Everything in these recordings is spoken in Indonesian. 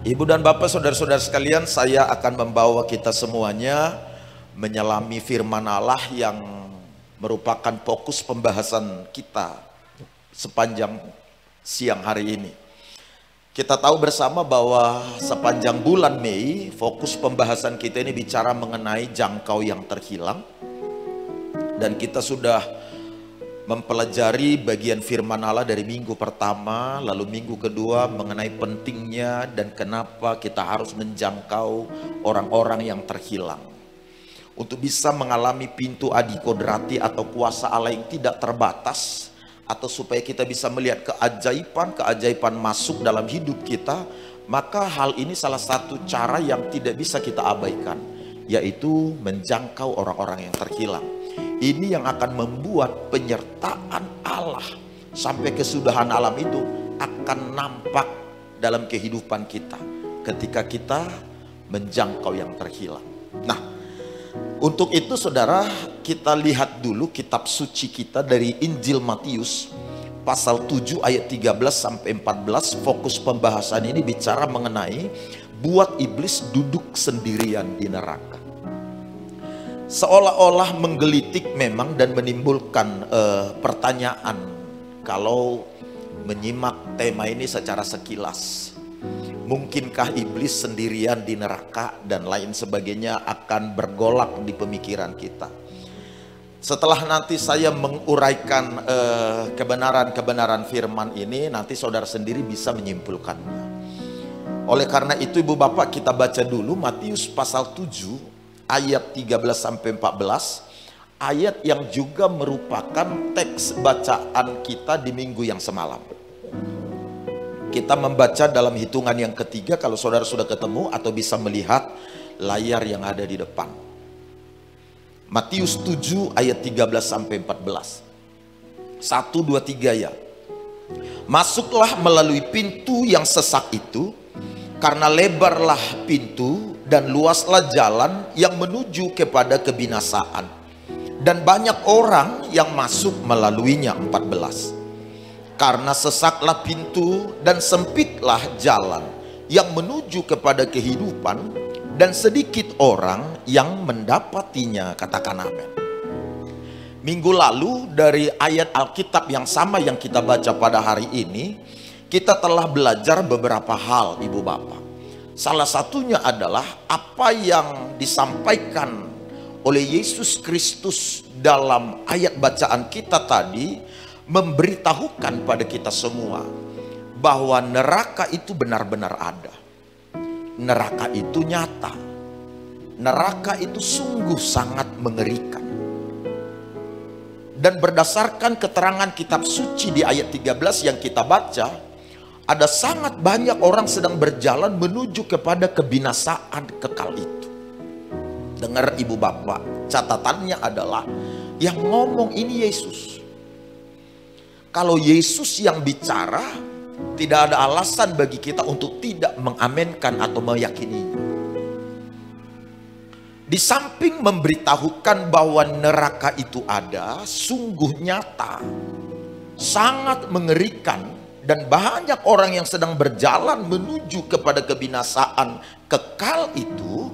Ibu dan Bapak, saudara-saudara sekalian, saya akan membawa kita semuanya menyelami firman Allah yang merupakan fokus pembahasan kita sepanjang siang hari ini. Kita tahu bersama bahwa sepanjang bulan Mei, fokus pembahasan kita ini bicara mengenai jangkau yang terhilang. Dan kita sudah mempelajari bagian firman Allah dari minggu pertama, lalu minggu kedua mengenai pentingnya dan kenapa kita harus menjangkau orang-orang yang terhilang. Untuk bisa mengalami pintu adikodrati atau kuasa Allah yang tidak terbatas, atau supaya kita bisa melihat keajaiban masuk dalam hidup kita, maka hal ini salah satu cara yang tidak bisa kita abaikan, yaitu menjangkau orang-orang yang terhilang. Ini yang akan membuat penyertaan Allah sampai kesudahan alam itu akan nampak dalam kehidupan kita ketika kita menjangkau yang terhilang. Nah, untuk itu saudara, kita lihat dulu kitab suci kita dari Injil Matius pasal 7 ayat 13 sampai 14. Fokus pembahasan ini bicara mengenai buat iblis duduk sendirian di neraka. Seolah-olah menggelitik memang dan menimbulkan pertanyaan kalau menyimak tema ini secara sekilas. Mungkinkah iblis sendirian di neraka dan lain sebagainya akan bergolak di pemikiran kita. Setelah nanti saya menguraikan kebenaran-kebenaran firman ini, nanti saudara sendiri bisa menyimpulkannya. Oleh karena itu Ibu Bapak, kita baca dulu Matius pasal 7 ayat 13 sampai 14, ayat yang juga merupakan teks bacaan kita di minggu yang semalam. Kita membaca dalam hitungan yang ketiga kalau saudara sudah ketemu atau bisa melihat layar yang ada di depan. Matius 7 ayat 13 sampai 14. 1, 2, 3 ya. Masuklah melalui pintu yang sesak itu, karena lebarlah pintu dan luaslah jalan yang menuju kepada kebinasaan, dan banyak orang yang masuk melaluinya. 14. Karena sesaklah pintu dan sempitlah jalan yang menuju kepada kehidupan, dan sedikit orang yang mendapatinya. Katakan amin. Minggu lalu dari ayat Alkitab yang sama yang kita baca pada hari ini, kita telah belajar beberapa hal Ibu Bapak. Salah satunya adalah apa yang disampaikan oleh Yesus Kristus dalam ayat bacaan kita tadi, memberitahukan pada kita semua bahwa neraka itu benar-benar ada. Neraka itu nyata. Neraka itu sungguh sangat mengerikan. Dan berdasarkan keterangan kitab suci di ayat 13 yang kita baca, ada sangat banyak orang sedang berjalan menuju kepada kebinasaan kekal itu. Dengar Ibu Bapak, catatannya adalah yang ngomong ini Yesus. Kalau Yesus yang bicara, tidak ada alasan bagi kita untuk tidak mengamenkan atau meyakininya. Di samping memberitahukan bahwa neraka itu ada, sungguh nyata, sangat mengerikan, dan banyak orang yang sedang berjalan menuju kepada kebinasaan kekal itu.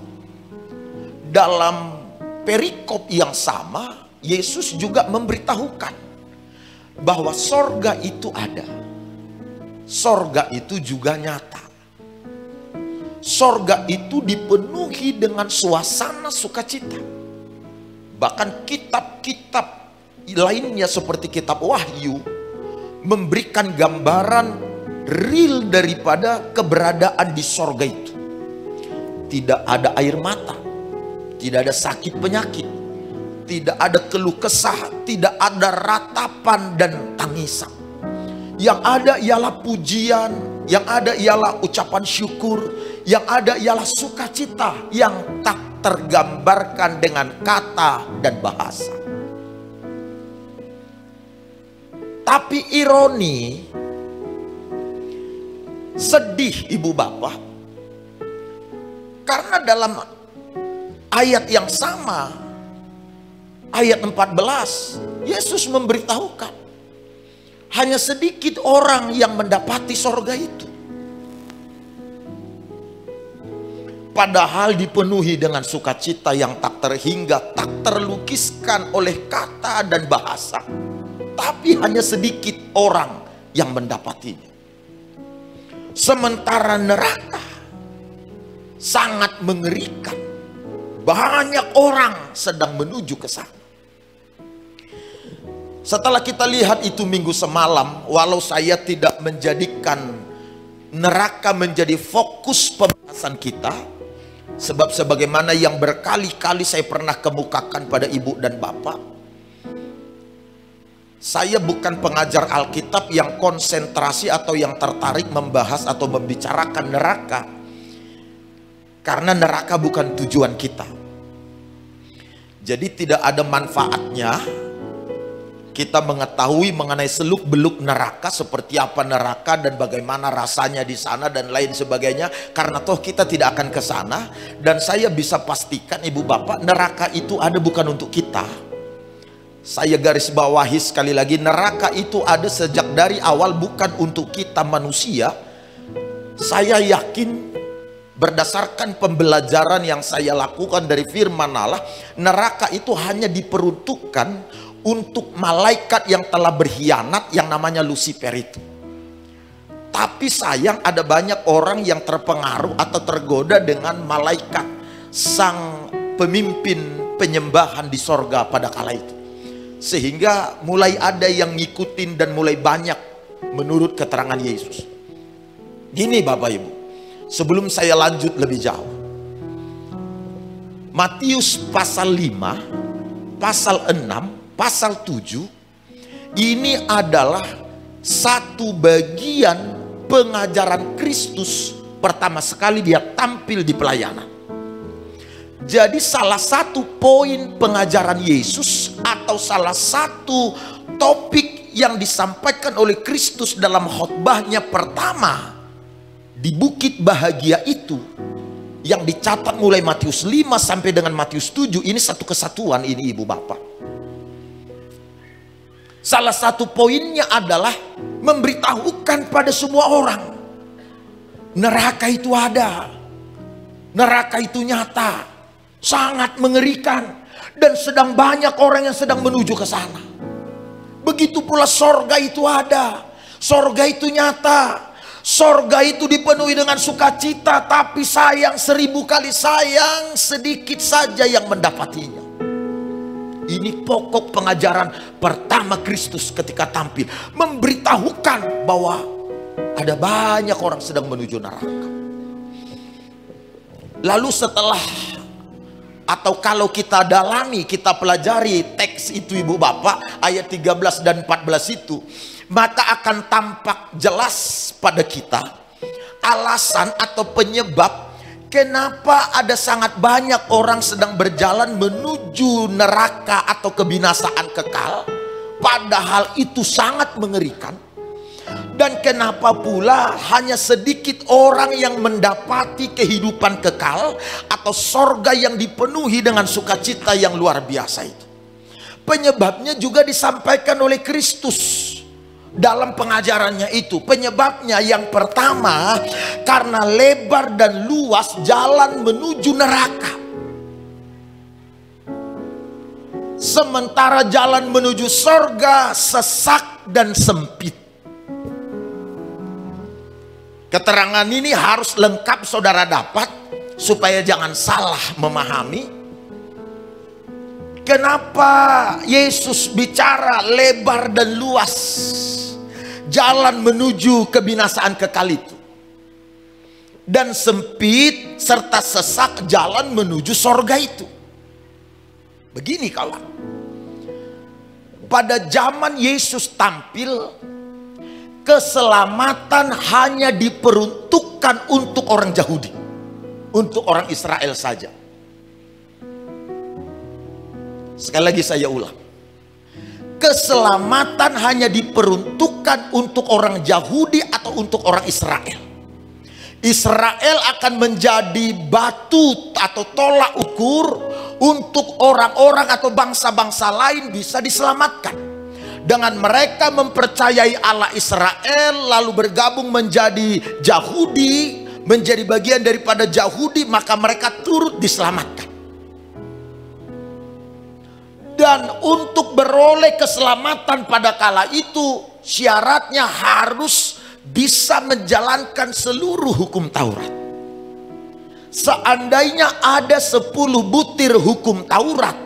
Dalam perikop yang sama, Yesus juga memberitahukan bahwa sorga itu ada. Sorga itu juga nyata. Sorga itu dipenuhi dengan suasana sukacita. Bahkan kitab-kitab lainnya seperti kitab Wahyu memberikan gambaran real daripada keberadaan di sorga itu. Tidak ada air mata, tidak ada sakit penyakit, tidak ada keluh kesah, tidak ada ratapan dan tangisan. Yang ada ialah pujian, yang ada ialah ucapan syukur, yang ada ialah sukacita yang tak tergambarkan dengan kata dan bahasa. Tapi ironi, sedih Ibu Bapak, karena dalam ayat yang sama, ayat 14, Yesus memberitahukan hanya sedikit orang yang mendapati sorga itu. padahal dipenuhi dengan sukacita yang tak terhingga, tak terlukiskan oleh kata dan bahasa, tapi hanya sedikit orang yang mendapatinya. Sementara neraka sangat mengerikan, banyak orang sedang menuju ke sana. Setelah kita lihat itu minggu semalam, walau saya tidak menjadikan neraka menjadi fokus pembahasan kita, sebab sebagaimana yang berkali-kali saya pernah kemukakan pada ibu dan bapak, saya bukan pengajar Alkitab yang konsentrasi atau yang tertarik membahas atau membicarakan neraka, karena neraka bukan tujuan kita. Jadi tidak ada manfaatnya kita mengetahui mengenai seluk-beluk neraka, seperti apa neraka dan bagaimana rasanya di sana dan lain sebagainya, karena toh kita tidak akan ke sana. Dan saya bisa pastikan ibu bapak, neraka itu ada bukan untuk kita. Saya garis bawahi sekali lagi, neraka itu ada sejak dari awal bukan untuk kita manusia. Saya yakin berdasarkan pembelajaran yang saya lakukan dari firman Allah, neraka itu hanya diperuntukkan untuk malaikat yang telah berkhianat yang namanya Lucifer itu. Tapi sayang, ada banyak orang yang terpengaruh atau tergoda dengan malaikat, sang pemimpin penyembahan di sorga pada kala itu, sehingga mulai ada yang ngikutin dan mulai banyak menurut keterangan Yesus. Gini Bapak Ibu, sebelum saya lanjut lebih jauh, Matius pasal 5, pasal 6, pasal 7, ini adalah satu bagian pengajaran Kristus pertama sekali dia tampil di pelayanan. Jadi salah satu poin pengajaran Yesus atau salah satu topik yang disampaikan oleh Kristus dalam khotbahnya pertama di Bukit Bahagia itu, yang dicatat mulai Matius 5 sampai dengan Matius 7, ini satu kesatuan ini ibu bapak. Salah satu poinnya adalah memberitahukan pada semua orang, neraka itu ada, neraka itu nyata, sangat mengerikan, dan sedang banyak orang yang sedang menuju ke sana. Begitu pula sorga itu ada, sorga itu nyata, sorga itu dipenuhi dengan sukacita, tapi sayang, 1000 kali sayang, sedikit saja yang mendapatinya. Ini pokok pengajaran pertama Kristus ketika tampil, memberitahukan bahwa ada banyak orang sedang menuju neraka. Lalu setelah atau kalau kita dalami, kita pelajari teks itu ibu bapak, ayat 13 dan 14 itu, maka akan tampak jelas pada kita alasan atau penyebab kenapa ada sangat banyak orang sedang berjalan menuju neraka atau kebinasaan kekal, padahal itu sangat mengerikan. Dan kenapa pula hanya sedikit orang yang mendapati kehidupan kekal atau sorga yang dipenuhi dengan sukacita yang luar biasa itu. Penyebabnya juga disampaikan oleh Kristus dalam pengajarannya itu. Penyebabnya yang pertama, karena lebar dan luas jalan menuju neraka, sementara jalan menuju sorga sesak dan sempit. Keterangan ini harus lengkap saudara dapat, supaya jangan salah memahami kenapa Yesus bicara lebar dan luas jalan menuju kebinasaan kekal itu, dan sempit serta sesak jalan menuju sorga itu. Begini kawan, pada zaman Yesus tampil, keselamatan hanya diperuntukkan untuk orang Yahudi, untuk orang Israel saja. Sekali lagi saya ulang, keselamatan hanya diperuntukkan untuk orang Yahudi atau untuk orang Israel. Israel akan menjadi batu atau tolak ukur untuk orang-orang atau bangsa-bangsa lain bisa diselamatkan. Dengan mereka mempercayai Allah Israel lalu bergabung menjadi Yahudi, menjadi bagian daripada Yahudi, maka mereka turut diselamatkan. Dan untuk beroleh keselamatan pada kala itu, syaratnya harus bisa menjalankan seluruh hukum Taurat. Seandainya ada 10 butir hukum Taurat,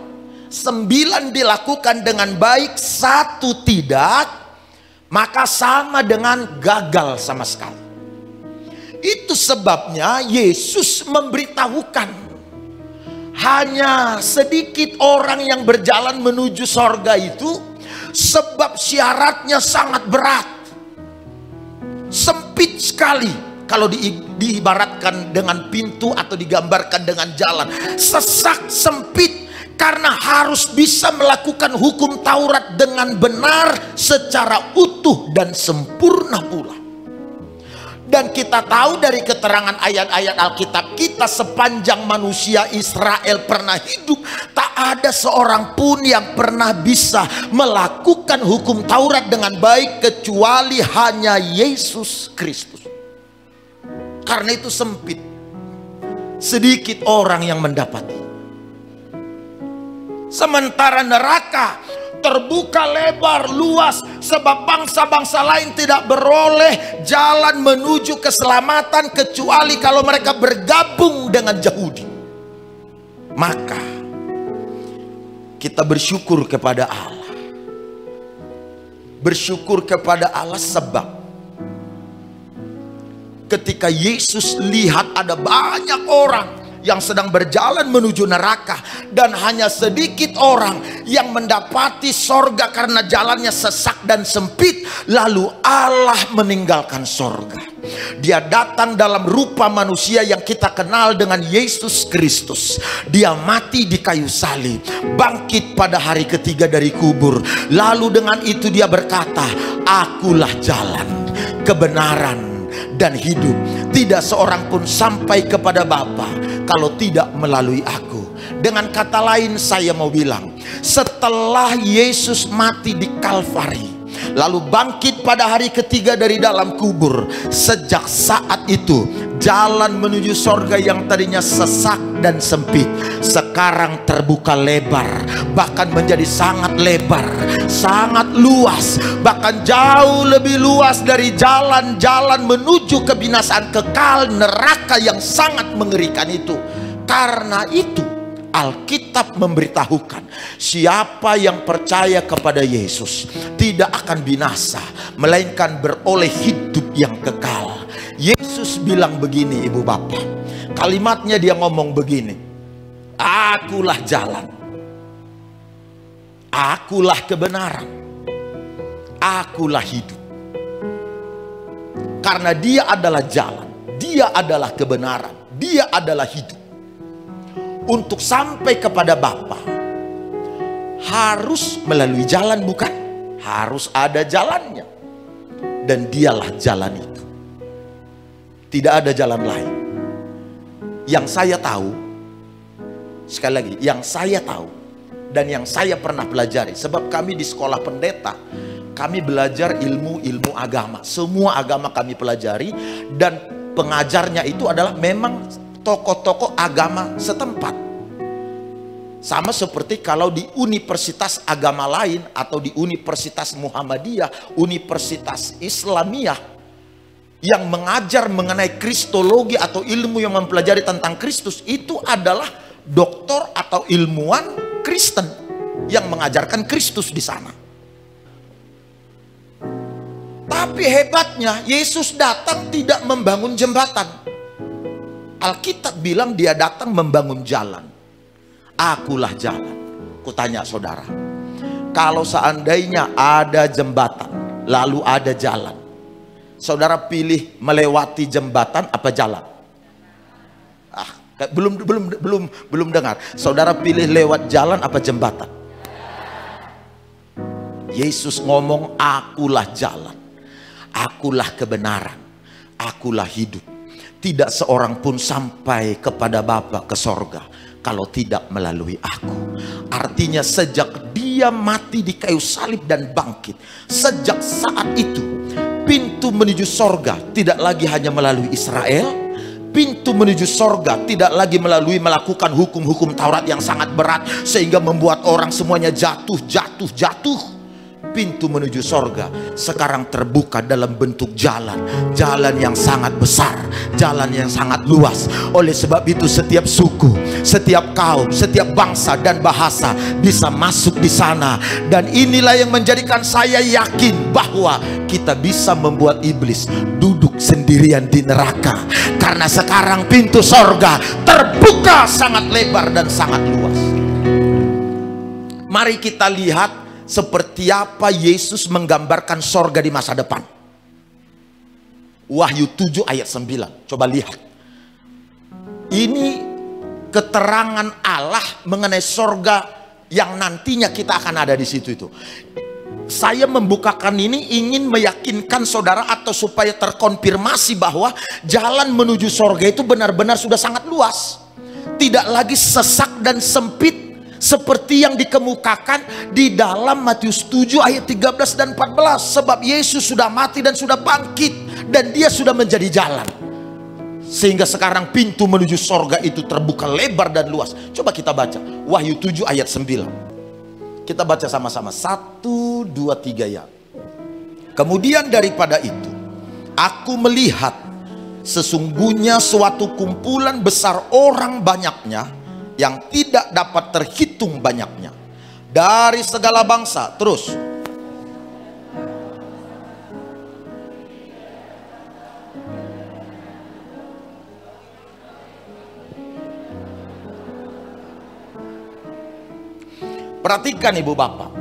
9 dilakukan dengan baik, 1 tidak, maka sama dengan gagal sama sekali. Itu sebabnya Yesus memberitahukan, hanya sedikit orang yang berjalan menuju sorga itu, sebab syaratnya sangat berat, sempit sekali. Kalau diibaratkan dengan pintu atau digambarkan dengan jalan, sesak, sempit, karena harus bisa melakukan hukum Taurat dengan benar, secara utuh dan sempurna pula. Dan kita tahu dari keterangan ayat-ayat Alkitab kita, sepanjang manusia Israel pernah hidup, tak ada seorang pun yang pernah bisa melakukan hukum Taurat dengan baik kecuali hanya Yesus Kristus. Karena itu sempit, sedikit orang yang mendapati. Sementara neraka terbuka lebar, luas, sebab bangsa-bangsa lain tidak beroleh jalan menuju keselamatan kecuali kalau mereka bergabung dengan Yahudi. Maka kita bersyukur kepada Allah. Bersyukur kepada Allah sebab ketika Yesus lihat ada banyak orang yang sedang berjalan menuju neraka, dan hanya sedikit orang yang mendapati sorga karena jalannya sesak dan sempit, lalu Allah meninggalkan sorga. Dia datang dalam rupa manusia yang kita kenal dengan Yesus Kristus. Dia mati di kayu salib, bangkit pada hari ketiga dari kubur. Lalu dengan itu dia berkata, "Akulah jalan, kebenaran, dan hidup. Tidak seorang pun sampai kepada Bapa kalau tidak melalui aku." Dengan kata lain, saya mau bilang, setelah Yesus mati di Kalvari, lalu bangkit pada hari ketiga dari dalam kubur, sejak saat itu jalan menuju sorga yang tadinya sesak dan sempit sekarang terbuka lebar, bahkan menjadi sangat lebar, sangat luas, bahkan jauh lebih luas dari jalan-jalan menuju kebinasaan kekal, neraka yang sangat mengerikan itu. Karena itu Alkitab memberitahukan, siapa yang percaya kepada Yesus tidak akan binasa, melainkan beroleh hidup yang kekal. Yesus bilang begini, ibu bapak, kalimatnya dia ngomong begini, "Akulah jalan, akulah kebenaran, akulah hidup." Karena dia adalah jalan, dia adalah kebenaran, dia adalah hidup. Untuk sampai kepada Bapa harus melalui jalan, bukan? Harus ada jalannya. Dan dialah jalan itu. Tidak ada jalan lain. Yang saya tahu, sekali lagi, yang saya tahu dan yang saya pernah pelajari, sebab kami di sekolah pendeta, kami belajar ilmu-ilmu agama. Semua agama kami pelajari, dan pengajarnya itu adalah memang tokoh-tokoh agama setempat. Sama seperti kalau di universitas agama lain atau di universitas Muhammadiyah, universitas Islamiyah yang mengajar mengenai kristologi atau ilmu yang mempelajari tentang Kristus, itu adalah doktor atau ilmuwan Kristen yang mengajarkan Kristus di sana. Tapi hebatnya, Yesus datang tidak membangun jembatan. Alkitab bilang dia datang membangun jalan. Akulah jalan. Kutanya saudara, kalau seandainya ada jembatan lalu ada jalan, saudara pilih melewati jembatan apa jalan? Belum dengar. Saudara pilih lewat jalan apa jembatan? Yesus ngomong, akulah jalan, akulah kebenaran, akulah hidup. Tidak seorang pun sampai kepada Bapa ke sorga kalau tidak melalui aku. Artinya sejak dia mati di kayu salib dan bangkit, sejak saat itu pintu menuju sorga tidak lagi hanya melalui Israel, pintu menuju sorga tidak lagi melalui melakukan hukum-hukum Taurat yang sangat berat sehingga membuat orang semuanya jatuh. Pintu menuju sorga sekarang terbuka dalam bentuk jalan yang sangat besar, jalan yang sangat luas. Oleh sebab itu setiap suku, setiap kaum, setiap bangsa dan bahasa bisa masuk di sana. Dan inilah yang menjadikan saya yakin bahwa kita bisa membuat iblis duduk sendirian di neraka, karena sekarang pintu sorga terbuka sangat lebar dan sangat luas. Mari kita lihat seperti apa Yesus menggambarkan sorga di masa depan. Wahyu 7 ayat 9. Coba lihat. Ini keterangan Allah mengenai sorga yang nantinya kita akan ada di situ itu. Saya membukakan ini ingin meyakinkan saudara atau supaya terkonfirmasi bahwa jalan menuju sorga itu benar-benar sudah sangat luas. Tidak lagi sesak dan sempit seperti yang dikemukakan di dalam Matius 7 ayat 13 dan 14. Sebab Yesus sudah mati dan sudah bangkit, dan dia sudah menjadi jalan. Sehingga sekarang pintu menuju sorga itu terbuka lebar dan luas. Coba kita baca Wahyu 7 ayat 9. Kita baca sama-sama. 1, 2, 3 ya. Kemudian daripada itu aku melihat sesungguhnya suatu kumpulan besar orang banyaknya yang tidak dapat terhitung banyaknya, dari segala bangsa. Terus, perhatikan ibu bapak,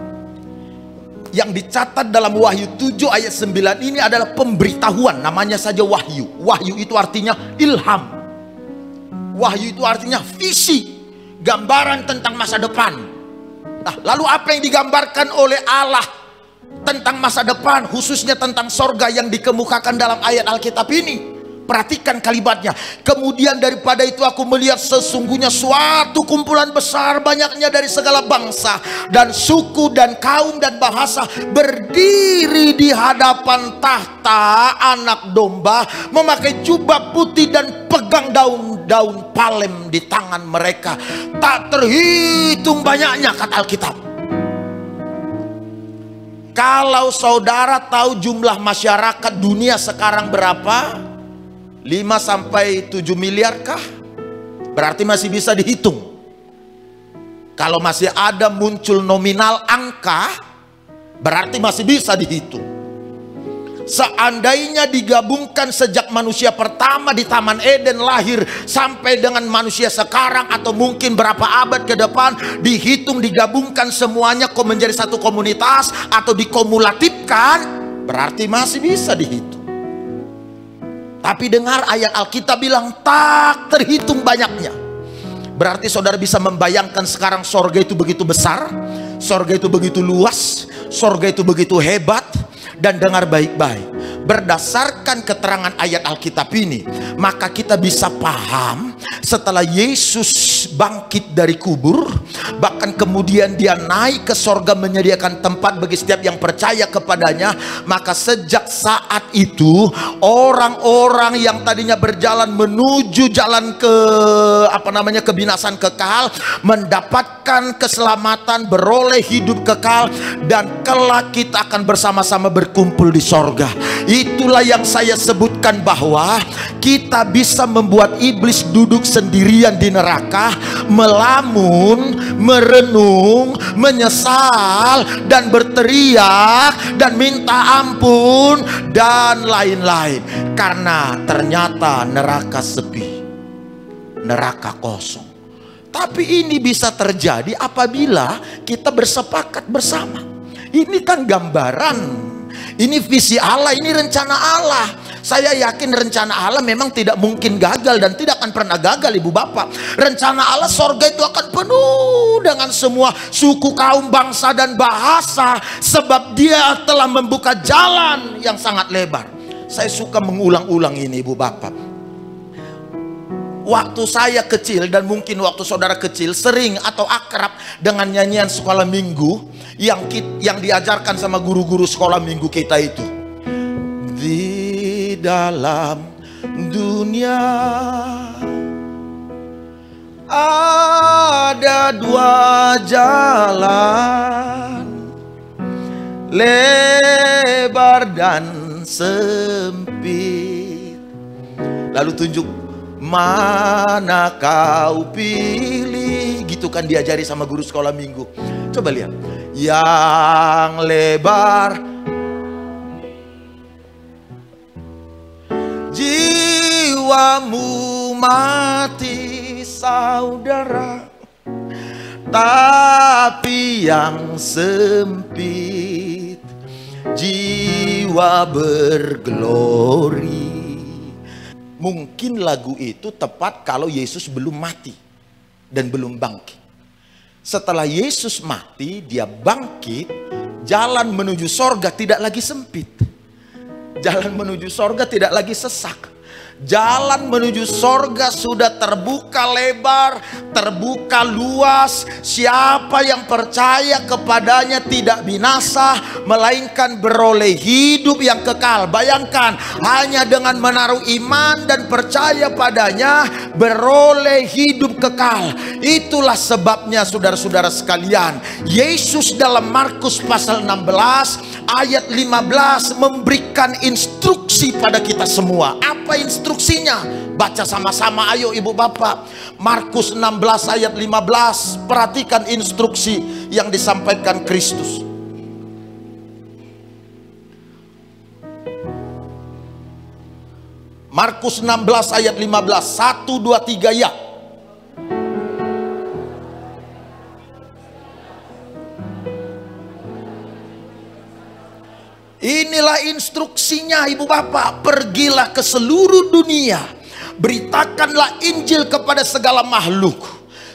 yang dicatat dalam Wahyu 7 ayat 9 ini adalah pemberitahuan. Namanya saja wahyu. Wahyu itu artinya ilham. Wahyu itu artinya visi, gambaran tentang masa depan. Nah, lalu apa yang digambarkan oleh Allah tentang masa depan, khususnya tentang sorga yang dikemukakan dalam ayat Alkitab ini? Perhatikan kalimatnya. Kemudian daripada itu aku melihat sesungguhnya suatu kumpulan besar banyaknya dari segala bangsa dan suku dan kaum dan bahasa berdiri di hadapan tahta Anak Domba, memakai jubah putih dan pegang daun palem di tangan mereka. Tak terhitung banyaknya, kata Alkitab. Kalau saudara tahu jumlah masyarakat dunia sekarang berapa? 5 sampai 7 miliar kah? Berarti masih bisa dihitung. Kalau masih ada muncul nominal angka, berarti masih bisa dihitung. Seandainya digabungkan sejak manusia pertama di Taman Eden lahir sampai dengan manusia sekarang, atau mungkin berapa abad ke depan, dihitung digabungkan semuanya kok menjadi satu komunitas atau dikumulatifkan, berarti masih bisa dihitung. Tapi dengar ayat Alkitab bilang tak terhitung banyaknya. Berarti saudara bisa membayangkan sekarang sorga itu begitu besar, sorga itu begitu luas, sorga itu begitu hebat. Dan dengar baik-baik, berdasarkan keterangan ayat Alkitab ini, maka kita bisa paham setelah Yesus bangkit dari kubur, bahkan kemudian dia naik ke sorga menyediakan tempat bagi setiap yang percaya kepadanya. Maka sejak saat itu orang-orang yang tadinya berjalan menuju jalan ke kebinasan kekal mendapatkan keselamatan, beroleh hidup kekal, dan kelak kita akan bersama-sama berkumpul di sorga. Itulah yang saya sebutkan bahwa kita bisa membuat iblis duduk sendirian di neraka, melamun, merenung, menyesal, dan berteriak dan minta ampun dan lain-lain, karena ternyata neraka sepi, neraka kosong. Tapi ini bisa terjadi apabila kita bersepakat bersama. Ini kan gambaran, ini visi Allah, ini rencana Allah. Saya yakin rencana Allah memang tidak mungkin gagal dan tidak akan pernah gagal, ibu bapak. Rencana Allah, sorga itu akan penuh dengan semua suku, kaum, bangsa, dan bahasa, sebab dia telah membuka jalan yang sangat lebar. Saya suka mengulang-ulang ini, ibu bapak. Waktu saya kecil dan mungkin waktu saudara kecil sering atau akrab dengan nyanyian sekolah minggu yang diajarkan sama guru-guru sekolah minggu kita itu. Di dalam dunia. Ada dua jalan, lebar dan sempit. Lalu tunjuk mana kau pilih. Gitu kan diajari sama guru sekolah minggu. Coba lihat. Yang lebar, jiwamu mati saudara. Tapi yang sempit, jiwa berglori. Mungkin lagu itu tepat kalau Yesus belum mati dan belum bangkit. Setelah Yesus mati, dia bangkit, jalan menuju sorga tidak lagi sempit. Jalan menuju sorga tidak lagi sesak. Jalan menuju sorga sudah terbuka lebar, terbuka luas. Siapa yang percaya kepadanya tidak binasa, melainkan beroleh hidup yang kekal. Bayangkan, hanya dengan menaruh iman dan percaya padanya, beroleh hidup kekal. Itulah sebabnya saudara-saudara sekalian, Yesus dalam Markus pasal 16 ayat 15 memberikan instruksi pada kita semua. Apa instruksinya? Baca sama-sama, ayo ibu bapak. Markus 16 ayat 15. Perhatikan instruksi yang disampaikan Kristus. Markus 16 ayat 15. 1, 2, 3 ya. Inilah instruksinya ibu bapak. Pergilah ke seluruh dunia, beritakanlah Injil kepada segala makhluk,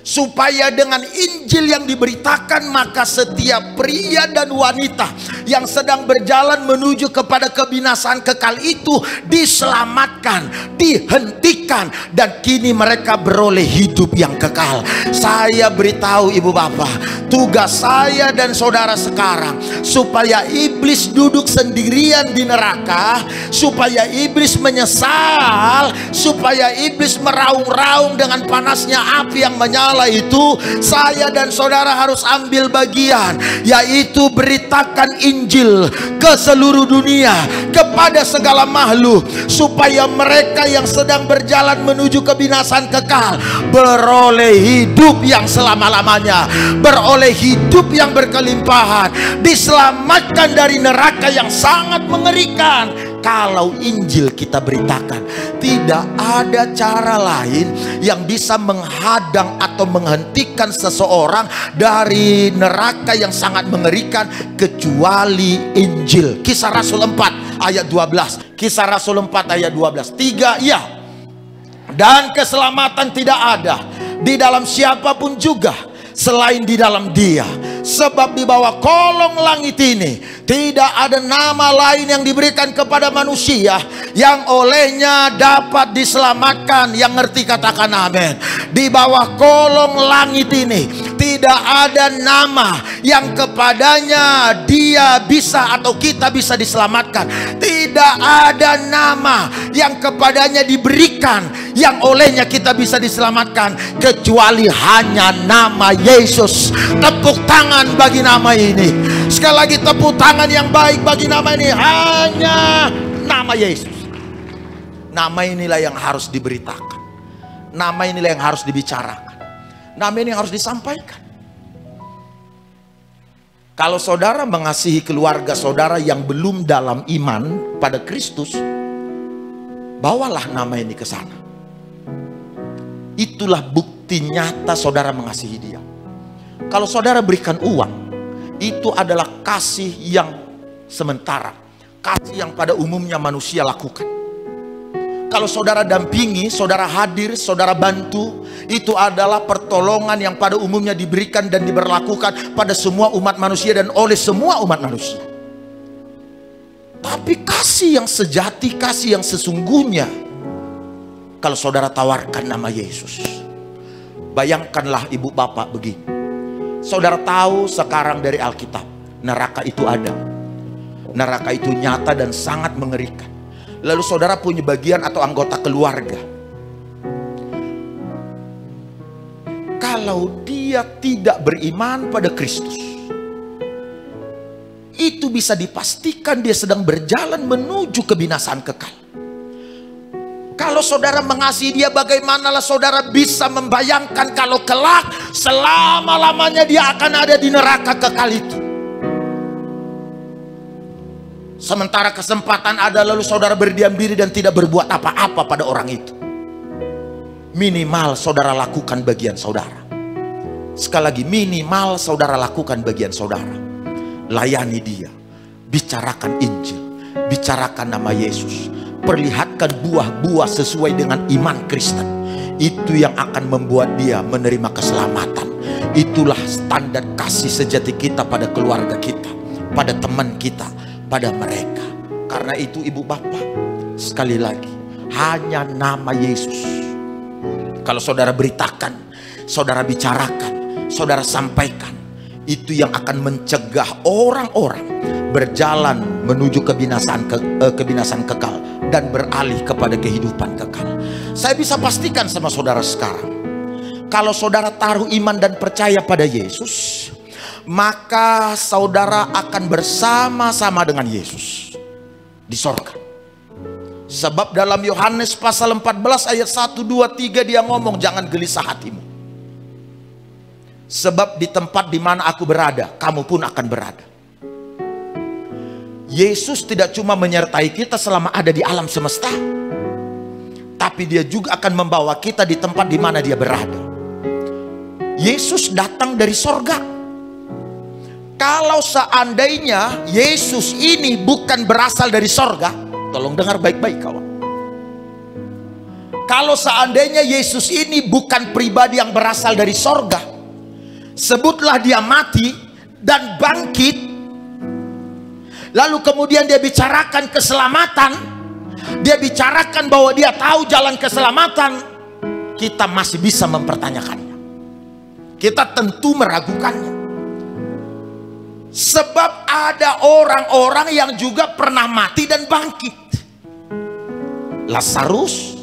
supaya dengan Injil yang diberitakan maka setiap pria dan wanita yang sedang berjalan menuju kepada kebinasaan kekal itu diselamatkan, dihentikan, dan kini mereka beroleh hidup yang kekal. Saya beritahu ibu bapak, tugas saya dan saudara sekarang supaya iblis duduk sendirian di neraka, supaya iblis menyesal, supaya iblis meraung-raung dengan panasnya api yang menyala. Itu saya dan saudara harus ambil bagian, yaitu beritakan Injil ke seluruh dunia kepada segala makhluk, supaya mereka yang sedang berjalan menuju kebinasaan kekal beroleh hidup yang selama-lamanya, beroleh hidup yang berkelimpahan, diselamatkan dari neraka yang sangat mengerikan. Kalau Injil kita beritakan, tidak ada cara lain yang bisa menghadang atau menghentikan seseorang dari neraka yang sangat mengerikan kecuali Injil. Kisah Rasul 4 ayat 12. Kisah Rasul 4 ayat 12. 3 ya. Dan keselamatan tidak ada di dalam siapapun juga selain di dalam Dia, sebab di bawah kolong langit ini tidak ada nama lain yang diberikan kepada manusia yang olehnya dapat diselamatkan. Yang ngerti katakan amin. Di bawah kolong langit ini tidak ada nama yang kepadanya dia bisa atau kita bisa diselamatkan. Tidak ada nama yang kepadanya diberikan yang olehnya kita bisa diselamatkan kecuali hanya nama Yesus. Tepuk tangan bagi nama ini. Sekali lagi tepuk tangan yang baik bagi nama ini. Hanya nama Yesus. Nama inilah yang harus diberitakan. Nama inilah yang harus dibicarakan. Nama ini yang harus disampaikan. Kalau saudara mengasihi keluarga saudara yang belum dalam iman pada Kristus, bawalah nama ini ke sana. Itulah bukti nyata saudara mengasihi dia. Kalau saudara berikan uang, itu adalah kasih yang sementara, kasih yang pada umumnya manusia lakukan. Kalau saudara dampingi, saudara hadir, saudara bantu, itu adalah pertolongan yang pada umumnya diberikan dan diberlakukan pada semua umat manusia dan oleh semua umat manusia. Tapi kasih yang sejati, kasih yang sesungguhnya, kalau saudara tawarkan nama Yesus. Bayangkanlah ibu bapak begini. Saudara tahu sekarang dari Alkitab, neraka itu ada. Neraka itu nyata dan sangat mengerikan. lalu saudara punya bagian atau anggota keluarga. Kalau dia tidak beriman pada Kristus, itu bisa dipastikan dia sedang berjalan menuju kebinasaan kekal. Kalau saudara mengasihi dia, bagaimanalah saudara bisa membayangkan kalau kelak selama-lamanya dia akan ada di neraka kekal itu. Sementara kesempatan ada, lalu saudara berdiam diri dan tidak berbuat apa-apa pada orang itu. Minimal saudara lakukan bagian saudara. Sekali lagi, minimal saudara lakukan bagian saudara. Layani dia, bicarakan Injil, bicarakan nama Yesus, perlihatkan buah-buah sesuai dengan iman Kristen. Itu yang akan membuat dia menerima keselamatan. Itulah standar kasih sejati kita pada keluarga kita, pada teman kita, pada mereka. Karena itu ibu bapak, sekali lagi, hanya nama Yesus. Kalau saudara beritakan, saudara bicarakan, saudara sampaikan, itu yang akan mencegah orang-orang berjalan menuju kebinasaan kekal dan beralih kepada kehidupan kekal. Saya bisa pastikan sama saudara sekarang, kalau saudara taruh iman dan percaya pada Yesus, maka saudara akan bersama-sama dengan Yesus di sorga. Sebab dalam Yohanes pasal 14 ayat 1, 2, 3 dia ngomong, jangan gelisah hatimu. Sebab di tempat di mana aku berada, kamu pun akan berada. Yesus tidak cuma menyertai kita selama ada di alam semesta, tapi dia juga akan membawa kita di tempat di mana dia berada. Yesus datang dari sorga. Kalau seandainya Yesus ini bukan berasal dari sorga, tolong dengar baik-baik kawan. Kalau seandainya Yesus ini bukan pribadi yang berasal dari sorga, sebutlah dia mati dan bangkit, lalu kemudian dia bicarakan keselamatan, dia bicarakan bahwa dia tahu jalan keselamatan, kita masih bisa mempertanyakannya. Kita tentu meragukannya. Sebab ada orang-orang yang juga pernah mati dan bangkit. Lazarus,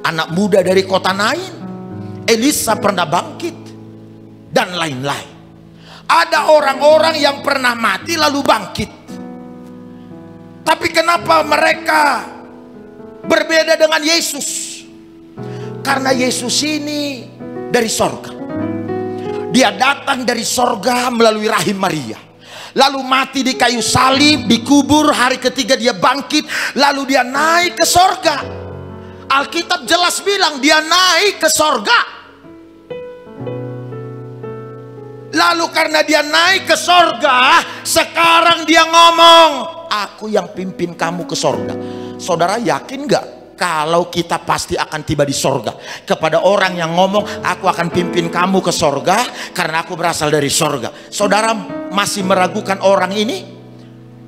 anak muda dari kota Nain, Elisa pernah bangkit, dan lain-lain. Ada orang-orang yang pernah mati lalu bangkit. Tapi kenapa mereka berbeda dengan Yesus? Karena Yesus ini dari sorga. Dia datang dari sorga melalui rahim Maria, lalu mati di kayu salib, dikubur, hari ketiga dia bangkit, lalu dia naik ke sorga. Alkitab jelas bilang dia naik ke sorga. Lalu karena dia naik ke sorga, sekarang dia ngomong, aku yang pimpin kamu ke sorga. Saudara yakin gak kalau kita pasti akan tiba di sorga? Kepada orang yang ngomong, aku akan pimpin kamu ke sorga karena aku berasal dari sorga. Saudara masih meragukan orang ini?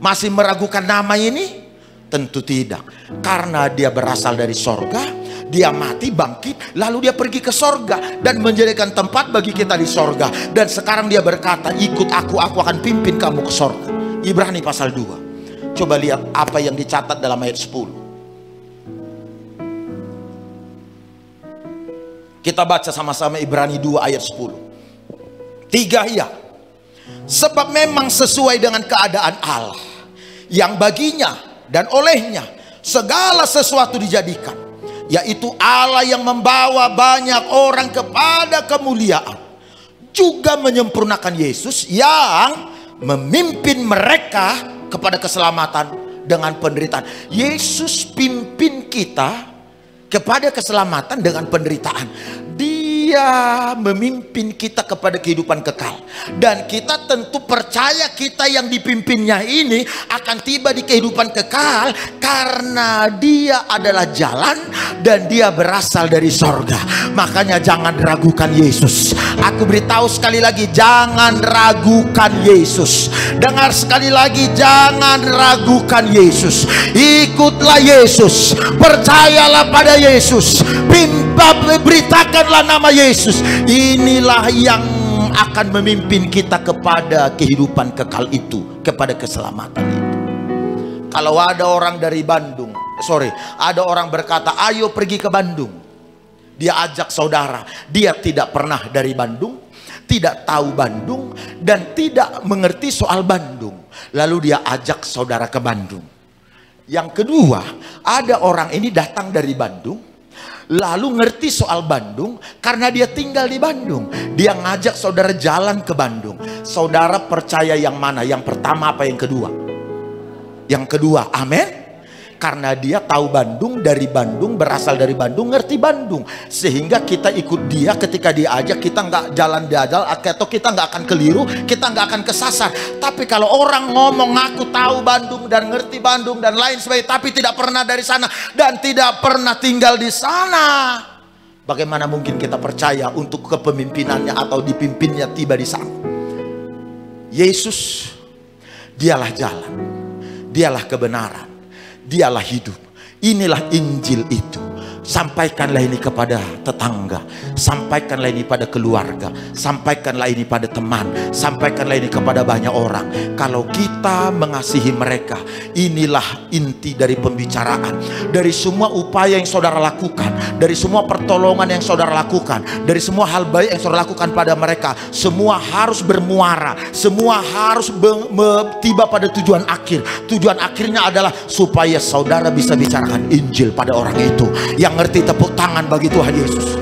Masih meragukan nama ini? Tentu tidak. Karena dia berasal dari sorga, dia mati, bangkit, lalu dia pergi ke sorga dan menjadikan tempat bagi kita di sorga. Dan sekarang dia berkata, ikut aku akan pimpin kamu ke sorga. Ibrani pasal 2. Coba lihat apa yang dicatat dalam ayat 10. Kita baca sama-sama Ibrani 2 ayat 10. 3 ya. Sebab memang sesuai dengan keadaan Allah, yang baginya dan olehnya segala sesuatu dijadikan, yaitu Allah yang membawa banyak orang kepada kemuliaan, juga menyempurnakan Yesus yang memimpin mereka kepada keselamatan dengan penderitaan. Yesus pimpin kita kepada keselamatan dengan penderitaan. Dia memimpin kita kepada kehidupan kekal. Dan kita tentu percaya kita yang dipimpinnya ini akan tiba di kehidupan kekal, karena dia adalah jalan dan dia berasal dari sorga. Makanya jangan ragukan Yesus. Aku beritahu sekali lagi, jangan ragukan Yesus. Dengar sekali lagi, jangan ragukan Yesus. Ikutlah Yesus, percayalah pada Yesus, beritakanlah nama Yesus. Inilah yang akan memimpin kita kepada kehidupan kekal itu, kepada keselamatan itu. Kalau ada orang dari Bandung ada orang berkata, ayo pergi ke Bandung. Dia ajak saudara, dia tidak pernah dari Bandung, tidak tahu Bandung, dan tidak mengerti soal Bandung. Lalu dia ajak saudara ke Bandung. Yang kedua, ada orang ini datang dari Bandung, lalu ngerti soal Bandung karena dia tinggal di Bandung. Dia ngajak saudara jalan ke Bandung. Saudara percaya yang mana? Yang pertama apa yang kedua? Yang kedua, amin. Karena dia tahu Bandung, dari Bandung, berasal dari Bandung, ngerti Bandung. Sehingga kita ikut dia ketika dia ajak, kita nggak jalan-jalan, atau kita nggak akan keliru, kita nggak akan kesasar. Tapi kalau orang ngomong ngaku tahu Bandung dan ngerti Bandung dan lain sebagainya, tapi tidak pernah dari sana dan tidak pernah tinggal di sana, bagaimana mungkin kita percaya untuk kepemimpinannya atau dipimpinnya tiba di sana? Yesus, dialah jalan, dialah kebenaran, dialah hidup. Inilah Injil itu. Sampaikanlah ini kepada tetangga, sampaikanlah ini pada keluarga, sampaikanlah ini pada teman, sampaikanlah ini kepada banyak orang. Kalau kita mengasihi mereka, inilah inti dari pembicaraan. Dari semua upaya yang saudara lakukan, dari semua pertolongan yang saudara lakukan, dari semua hal baik yang saudara lakukan pada mereka, semua harus bermuara, semua harus tiba pada tujuan akhir. Tujuan akhirnya adalah supaya saudara bisa bicarakan Injil pada orang itu. Yang ngerti, tepuk tangan bagi Tuhan Yesus.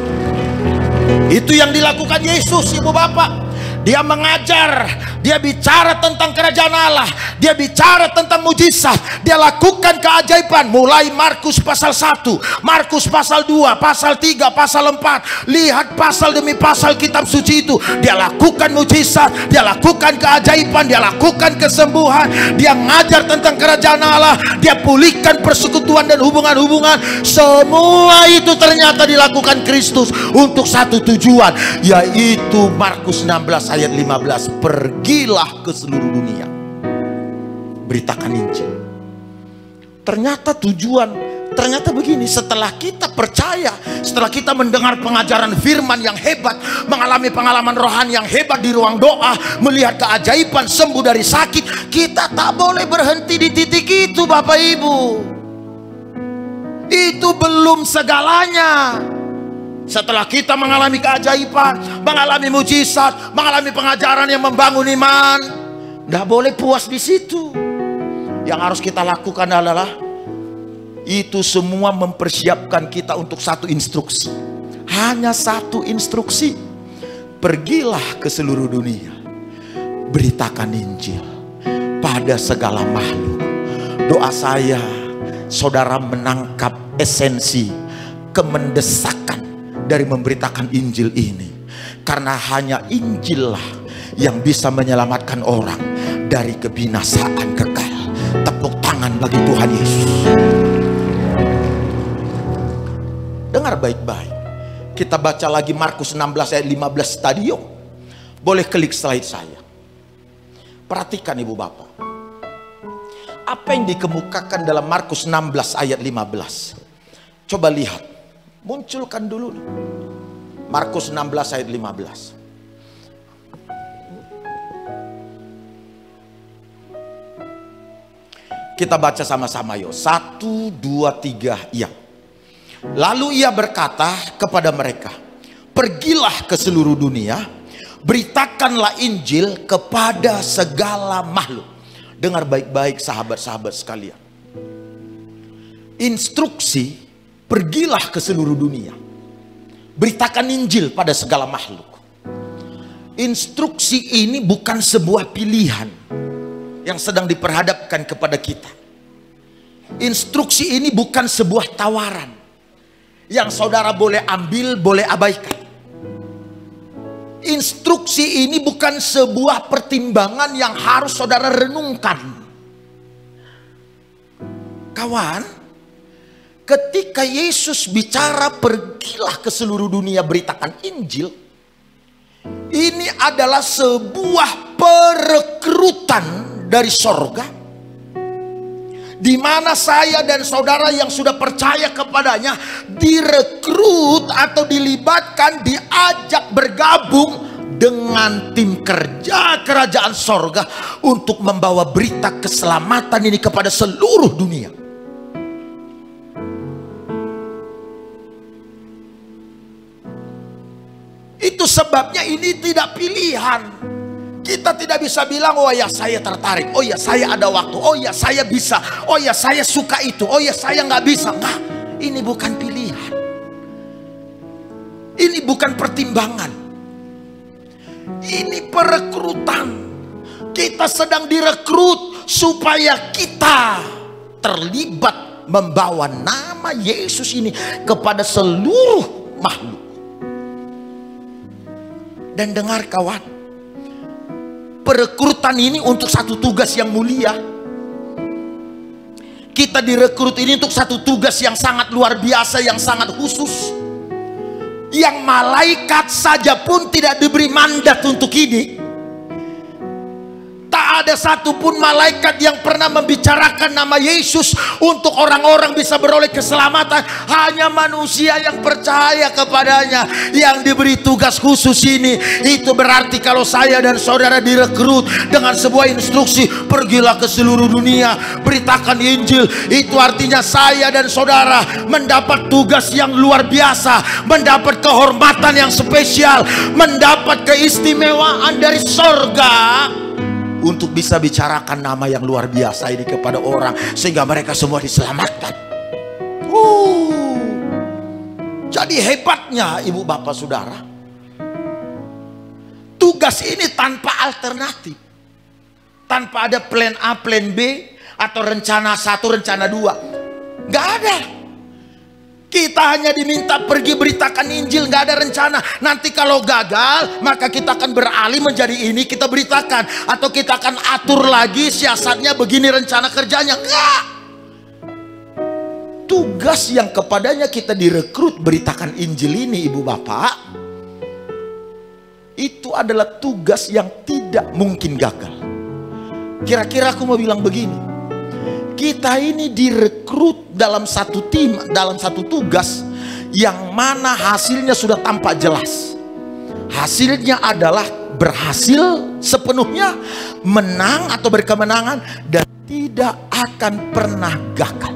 Itu yang dilakukan Yesus, ibu bapak. Dia mengajar, dia bicara tentang kerajaan Allah, dia bicara tentang mujizat, dia lakukan keajaiban. Mulai Markus pasal 1, Markus pasal 2, pasal 3, pasal 4. Lihat pasal demi pasal kitab suci itu. Dia lakukan mujizat, dia lakukan keajaiban, dia lakukan kesembuhan, dia ngajar tentang kerajaan Allah, dia pulihkan persekutuan dan hubungan-hubungan. Semua itu ternyata dilakukan Kristus untuk satu tujuan, yaitu Markus 16 ayat 15, pergilah ke seluruh dunia, beritakan Injil. Ternyata ternyata begini, setelah kita percaya, setelah kita mendengar pengajaran firman yang hebat, mengalami pengalaman rohani yang hebat di ruang doa, melihat keajaiban, sembuh dari sakit, kita tak boleh berhenti di titik itu, Bapak Ibu. Itu belum segalanya. Setelah kita mengalami keajaiban, mengalami mujizat, mengalami pengajaran yang membangun iman, tidak boleh puas di situ. Yang harus kita lakukan adalah itu semua mempersiapkan kita untuk satu instruksi. Hanya satu instruksi. Pergilah ke seluruh dunia, beritakan Injil pada segala makhluk. Doa saya, saudara menangkap esensi kemendesakan dari memberitakan Injil ini. Karena hanya Injil lah yang bisa menyelamatkan orang dari kebinasaan kekal. Tepuk tangan bagi Tuhan Yesus. Dengar baik-baik. Kita baca lagi Markus 16 ayat 15 tadi yuk. Boleh klik slide saya. Perhatikan ibu bapak. Apa yang dikemukakan dalam Markus 16 ayat 15? Coba lihat. Munculkan dulu Markus 16 ayat 15. Kita baca sama-sama yuk. 1, 2, 3, iya. Lalu ia berkata kepada mereka, pergilah ke seluruh dunia, beritakanlah Injil kepada segala makhluk. Dengar baik-baik sahabat-sahabat sekalian. Instruksi, pergilah ke seluruh dunia, beritakan Injil pada segala makhluk. Instruksi ini bukan sebuah pilihan yang sedang diperhadapkan kepada kita. Instruksi ini bukan sebuah tawaran yang saudara boleh ambil, boleh abaikan. Instruksi ini bukan sebuah pertimbangan yang harus saudara renungkan. Kawan, ketika Yesus bicara pergilah ke seluruh dunia beritakan Injil, ini adalah sebuah perekrutan dari sorga, di mana saya dan saudara yang sudah percaya kepadanya direkrut atau dilibatkan, diajak bergabung dengan tim kerja kerajaan sorga untuk membawa berita keselamatan ini kepada seluruh dunia. Itu sebabnya ini tidak pilihan. Kita tidak bisa bilang, oh ya saya tertarik, oh ya saya ada waktu, oh ya saya bisa, oh ya saya suka itu, oh ya saya nggak bisa. Nggak, ini bukan pilihan. Ini bukan pertimbangan. Ini perekrutan. Kita sedang direkrut supaya kita terlibat membawa nama Yesus ini kepada seluruh makhluk. Dan dengar kawan, perekrutan ini untuk satu tugas yang mulia. Kita direkrut ini untuk satu tugas yang sangat luar biasa, yang sangat khusus, yang malaikat saja pun tidak diberi mandat untuk ini. Tak ada satupun malaikat yang pernah membicarakan nama Yesus untuk orang-orang bisa beroleh keselamatan. Hanya manusia yang percaya kepadanya yang diberi tugas khusus ini. Itu berarti kalau saya dan saudara direkrut dengan sebuah instruksi, pergilah ke seluruh dunia, beritakan Injil. Itu artinya saya dan saudara mendapat tugas yang luar biasa, mendapat kehormatan yang spesial, mendapat keistimewaan dari sorga untuk bisa bicarakan nama yang luar biasa ini kepada orang, sehingga mereka semua diselamatkan. Jadi hebatnya ibu bapak saudara, tugas ini tanpa alternatif, tanpa ada plan A, plan B, atau rencana 1, rencana 2. Gak ada. Kita hanya diminta pergi beritakan Injil, nggak ada rencana. Nanti kalau gagal, maka kita akan beralih menjadi ini, kita beritakan. Atau kita akan atur lagi siasatnya, begini rencana kerjanya. Enggak. Tugas yang kepadanya kita direkrut beritakan Injil ini, ibu bapak, itu adalah tugas yang tidak mungkin gagal. Kira-kira aku mau bilang begini, kita ini direkrut dalam satu tim, dalam satu tugas yang mana hasilnya sudah tampak jelas. Hasilnya adalah berhasil sepenuhnya, menang atau berkemenangan, dan tidak akan pernah gagal.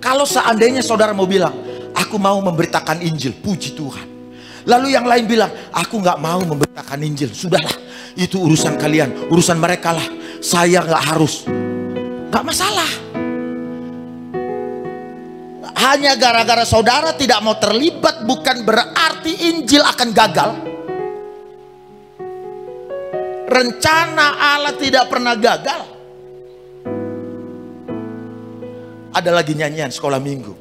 Kalau seandainya saudara mau bilang, aku mau memberitakan Injil, puji Tuhan. Lalu yang lain bilang, aku nggak mau memberitakan Injil, sudahlah, itu urusan kalian, urusan mereka lah. Saya nggak harus, nggak masalah. Hanya gara-gara saudara tidak mau terlibat bukan berarti Injil akan gagal. Rencana Allah tidak pernah gagal. Ada lagi nyanyian sekolah minggu.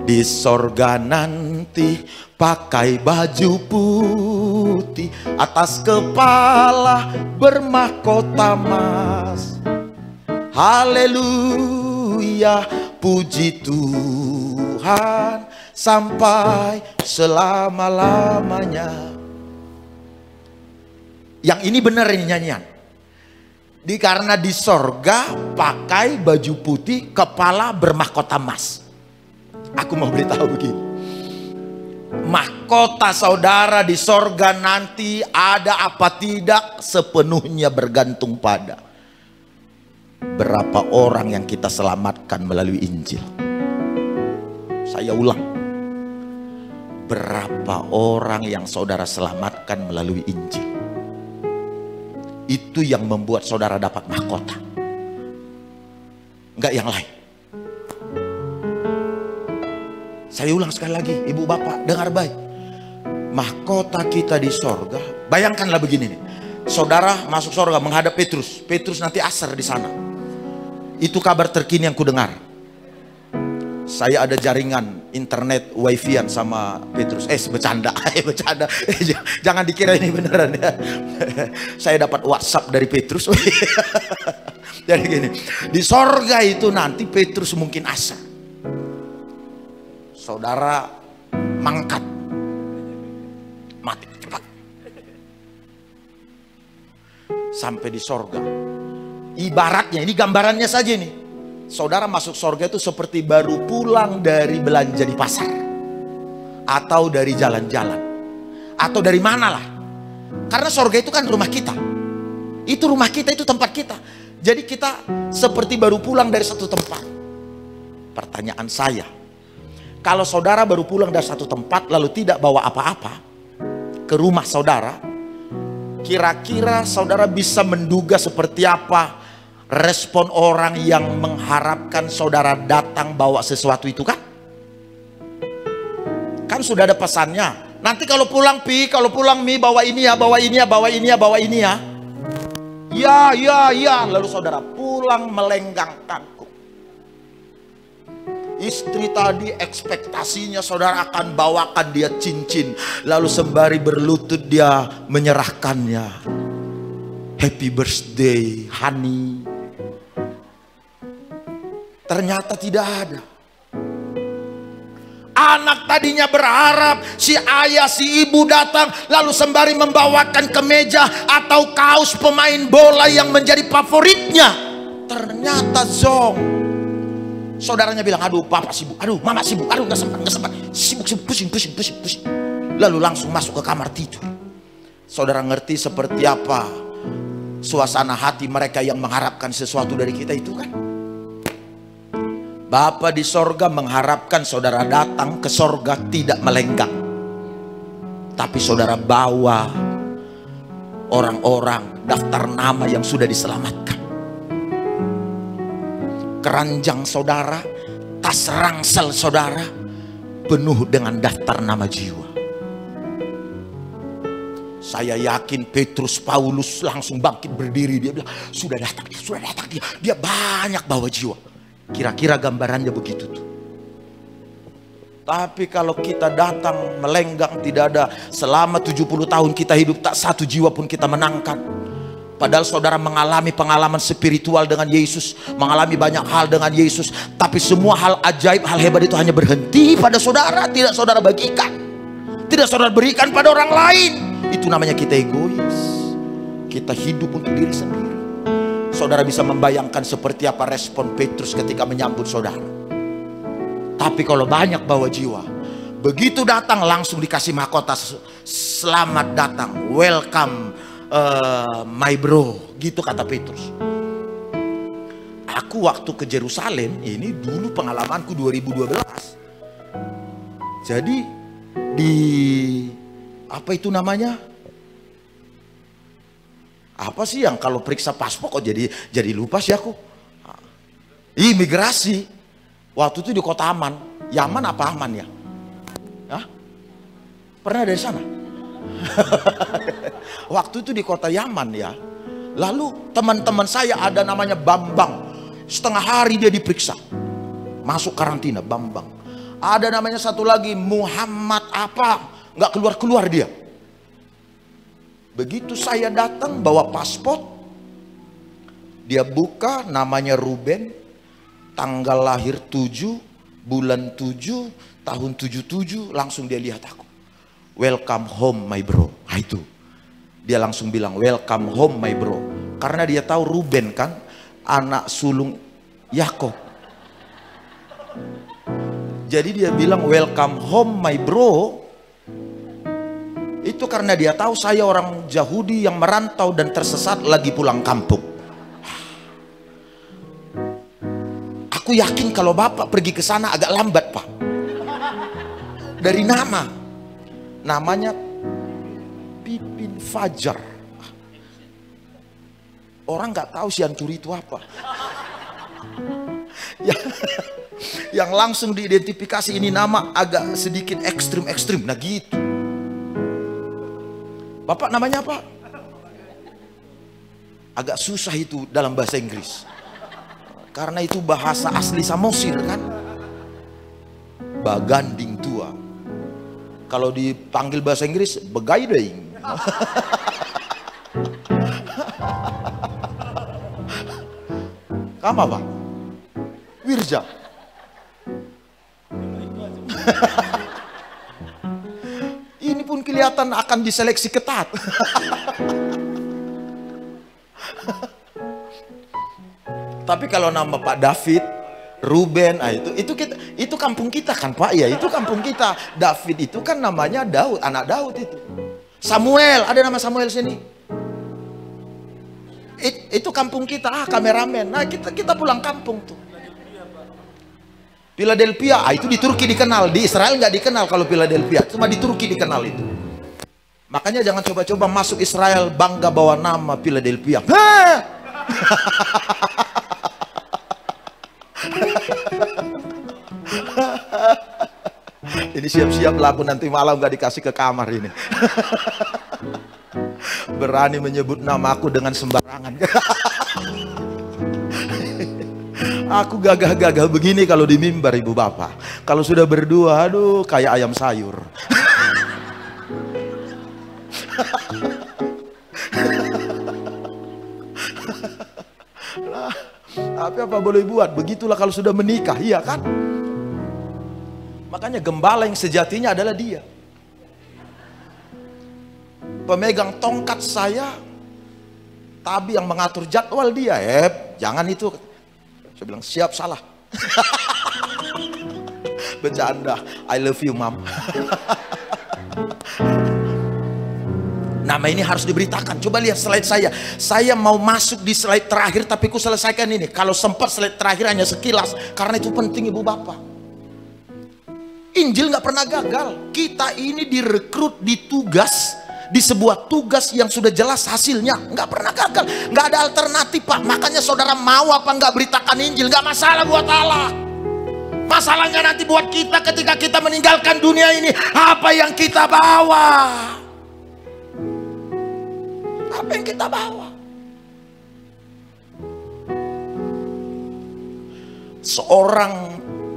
Di sorga nanti pakai baju putih, atas kepala bermahkota emas. Haleluya, puji Tuhan sampai selama-lamanya. Yang ini benar ini nyanyian. Karena di sorga pakai baju putih, kepala bermahkota emas. Aku mau beritahu begini, mahkota saudara di sorga nanti ada apa tidak sepenuhnya bergantung pada berapa orang yang kita selamatkan melalui Injil. Saya ulang, berapa orang yang saudara selamatkan melalui Injil, itu yang membuat saudara dapat mahkota, enggak yang lain. Saya ulang sekali lagi, ibu bapak dengar baik. Mahkota kita di sorga. Bayangkanlah begini nih, saudara masuk sorga menghadap Petrus. Petrus nanti asar di sana. Itu kabar terkini yang kudengar. Saya ada jaringan internet wifi-an sama Petrus. Bercanda, bercanda. Jangan dikira ini beneran ya. Saya dapat WhatsApp dari Petrus. Jadi gini, di sorga itu nanti Petrus mungkin asar. Saudara mangkat, mati cepat, sampai di sorga. Ibaratnya, ini gambarannya saja nih, saudara masuk sorga itu seperti baru pulang dari belanja di pasar, atau dari jalan-jalan, atau dari mana lah. Karena sorga itu kan rumah kita, itu rumah kita, itu tempat kita. Jadi kita seperti baru pulang dari satu tempat. Pertanyaan saya, Kalau saudara baru pulang dari satu tempat lalu tidak bawa apa-apa ke rumah saudara, kira-kira saudara bisa menduga seperti apa respon orang yang mengharapkan saudara datang bawa sesuatu itu kan? Kan sudah ada pesannya. Nanti kalau pulang kalau pulang Mi bawa ini ya, bawa ini ya, bawa ini ya, bawa ini ya. Ya. Lalu saudara pulang melenggang kangkung. Istri tadi ekspektasinya saudara akan bawakan dia cincin. Lalu sembari berlutut dia menyerahkannya. Happy birthday honey. Ternyata tidak ada. Anak tadinya berharap si ayah si ibu datang lalu sembari membawakan kemeja atau kaos pemain bola yang menjadi favoritnya. Ternyata zong. Saudaranya bilang, aduh papa sibuk, aduh mama sibuk, aduh gak sempat, sibuk, pusing. Lalu langsung masuk ke kamar tidur. Saudara ngerti seperti apa suasana hati mereka yang mengharapkan sesuatu dari kita itu kan? Bapa di sorga mengharapkan saudara datang ke sorga tidak melenggang, tapi saudara bawa orang-orang daftar nama yang sudah diselamatkan. Keranjang saudara, tas ransel saudara penuh dengan daftar nama jiwa. Saya yakin Petrus Paulus langsung bangkit berdiri. Dia bilang, sudah datang dia. Dia banyak bawa jiwa. Kira-kira gambarannya begitu tuh. Tapi kalau kita datang melenggang, tidak ada, selama 70 tahun kita hidup tak satu jiwa pun kita menangkan. Padahal saudara mengalami pengalaman spiritual dengan Yesus, mengalami banyak hal dengan Yesus, tapi semua hal ajaib, hal hebat itu hanya berhenti pada saudara, tidak saudara bagikan, tidak saudara berikan pada orang lain. Itu namanya kita egois. Kita hidup untuk diri sendiri. Saudara bisa membayangkan seperti apa respon Petrus ketika menyambut saudara. Tapi kalau banyak bawa jiwa, begitu datang langsung dikasih mahkota, selamat datang, welcome my bro, gitu kata Petrus. Aku waktu ke Yerusalem, ini dulu pengalamanku 2012. Jadi di apa itu namanya? Apa sih yang kalau periksa paspor kok jadi lupa sih aku? Imigrasi. Waktu itu di kota Aman. Yaman apa Aman ya? Hah? Pernah dari sana? Waktu itu di kota Yaman ya. Lalu teman-teman saya ada namanya Bambang. Setengah hari dia diperiksa. Masuk karantina Bambang. Ada namanya satu lagi Muhammad apa. Nggak keluar-keluar dia. Begitu saya datang bawa paspor. Dia buka namanya Ruben. Tanggal lahir 7. Bulan 7. Tahun 77. Langsung dia lihat aku. Welcome home my bro. Nah, itu. Dia langsung bilang welcome home my bro. Karena dia tahu Ruben kan anak sulung Yakob. Jadi dia bilang welcome home my bro. Itu karena dia tahu saya orang Yahudi yang merantau dan tersesat lagi pulang kampung. Aku yakin kalau Bapak pergi ke sana agak lambat, Pak. Dari namanya Pipin Fajar. Orang nggak tahu si Ancuri itu apa. Yang langsung diidentifikasi ini nama agak sedikit ekstrim. Nah gitu. Bapak namanya apa? Agak susah itu dalam bahasa Inggris. Karena itu bahasa asli Samosir kan. Baganding tua. Kalau dipanggil bahasa Inggris, begaiding. Kamu apa? Wirja. Ini pun kelihatan akan diseleksi ketat. Tapi kalau nama Pak David, Ruben, itu kampung kita kan Pak ya, itu kampung kita. David itu kan namanya Daud, anak Daud itu. Samuel, ada nama Samuel sini. Itu kampung kita, kameramen. Nah kita pulang kampung tuh. Philadelphia, itu di Turki dikenal, di Israel nggak dikenal kalau Philadelphia, cuma di Turki dikenal itu. Makanya jangan coba-coba masuk Israel bangga bawa nama Philadelphia. Ini siap-siap lah aku nanti malam nggak dikasih ke kamar ini. Berani menyebut nama aku dengan sembarangan. Aku gagah-gagah begini kalau di mimbar ibu bapak. Kalau sudah berdua, aduh kayak ayam sayur. Tapi apa boleh buat, begitulah kalau sudah menikah, iya kan? Makanya gembala yang sejatinya adalah dia. Pemegang tongkat saya, tapi yang mengatur jadwal dia. Jangan itu. Saya bilang siap, salah. Bercanda, I love you mom. Nama ini harus diberitakan. Coba lihat slide saya. Saya mau masuk di slide terakhir, tapi ku selesaikan ini. Kalau sempat slide terakhir hanya sekilas, karena itu penting ibu bapak. Injil nggak pernah gagal. Kita ini direkrut, ditugas di sebuah tugas yang sudah jelas hasilnya, nggak pernah gagal, nggak ada alternatif pak. Makanya saudara mau apa nggak beritakan Injil, nggak masalah buat Allah. Masalahnya nanti buat kita ketika kita meninggalkan dunia ini, apa yang kita bawa? Apa yang kita bawa? Seorang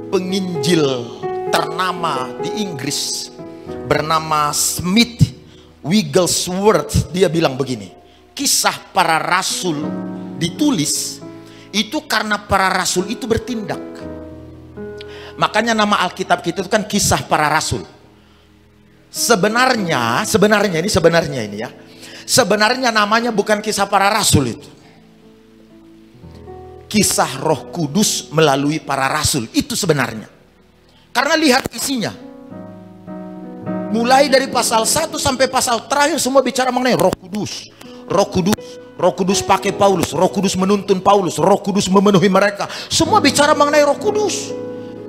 penginjil ternama di Inggris bernama Smith Wigglesworth, dia bilang begini, kisah para rasul ditulis itu karena para rasul itu bertindak. Makanya nama Alkitab kita itu kan kisah para rasul. Sebenarnya ini ya, sebenarnya namanya bukan kisah para rasul itu. Kisah Roh Kudus melalui para rasul, itu sebenarnya. Karena lihat isinya. Mulai dari pasal 1 sampai pasal terakhir semua bicara mengenai Roh Kudus. Roh Kudus, Roh Kudus pakai Paulus, Roh Kudus menuntun Paulus, Roh Kudus memenuhi mereka. Semua bicara mengenai Roh Kudus.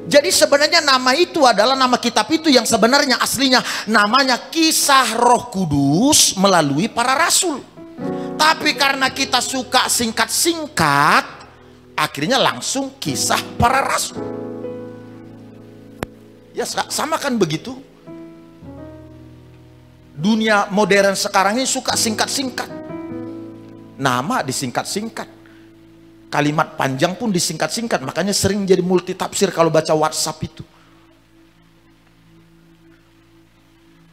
Jadi sebenarnya nama itu adalah nama kitab itu yang sebenarnya aslinya namanya Kisah Roh Kudus melalui para rasul. Tapi karena kita suka singkat-singkat, akhirnya langsung Kisah para rasul. Ya sama kan begitu. Dunia modern sekarang ini suka singkat-singkat. Nama disingkat-singkat. Kalimat panjang pun disingkat-singkat. Makanya sering jadi multi tafsir kalau baca WhatsApp itu.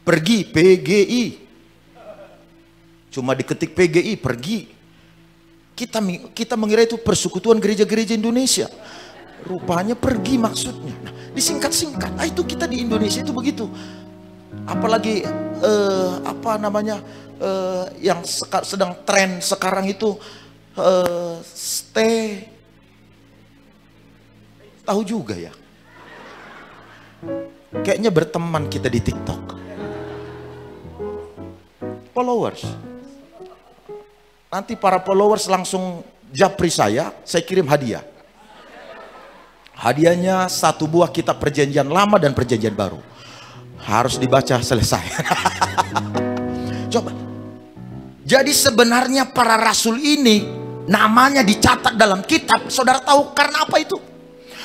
Pergi, PGI. Cuma diketik PGI, pergi. Kita mengira itu persekutuan gereja-gereja Indonesia. Rupanya pergi maksudnya. Nah, disingkat-singkat. Nah, itu kita di Indonesia itu begitu. Apalagi yang sedang tren sekarang itu stay, tahu juga ya, kayaknya berteman kita di TikTok, followers. Nanti para followers langsung japri saya kirim hadiah. Hadiahnya 1 buah kitab perjanjian lama dan perjanjian baru. Harus dibaca selesai. Coba. Jadi sebenarnya para rasul ini namanya dicatat dalam kitab. Saudara tahu karena apa itu?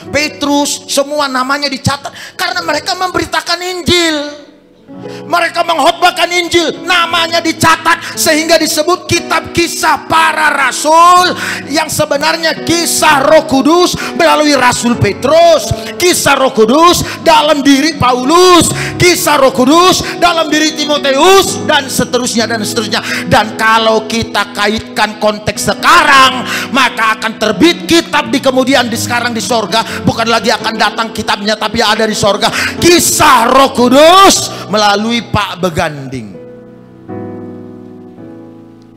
Petrus, semua namanya dicatat karena mereka memberitakan Injil. Mereka mengkhotbahkan Injil, namanya dicatat sehingga disebut kitab kisah para rasul, yang sebenarnya kisah Roh Kudus melalui Rasul Petrus, kisah Roh Kudus dalam diri Paulus, kisah Roh Kudus dalam diri Timoteus, dan seterusnya dan seterusnya. Dan kalau kita kaitkan konteks sekarang, maka akan terbit kitab di kemudian sekarang di sorga. Bukan lagi akan datang kitabnya, tapi ada di sorga kisah Roh Kudus melalui Pak Beganding.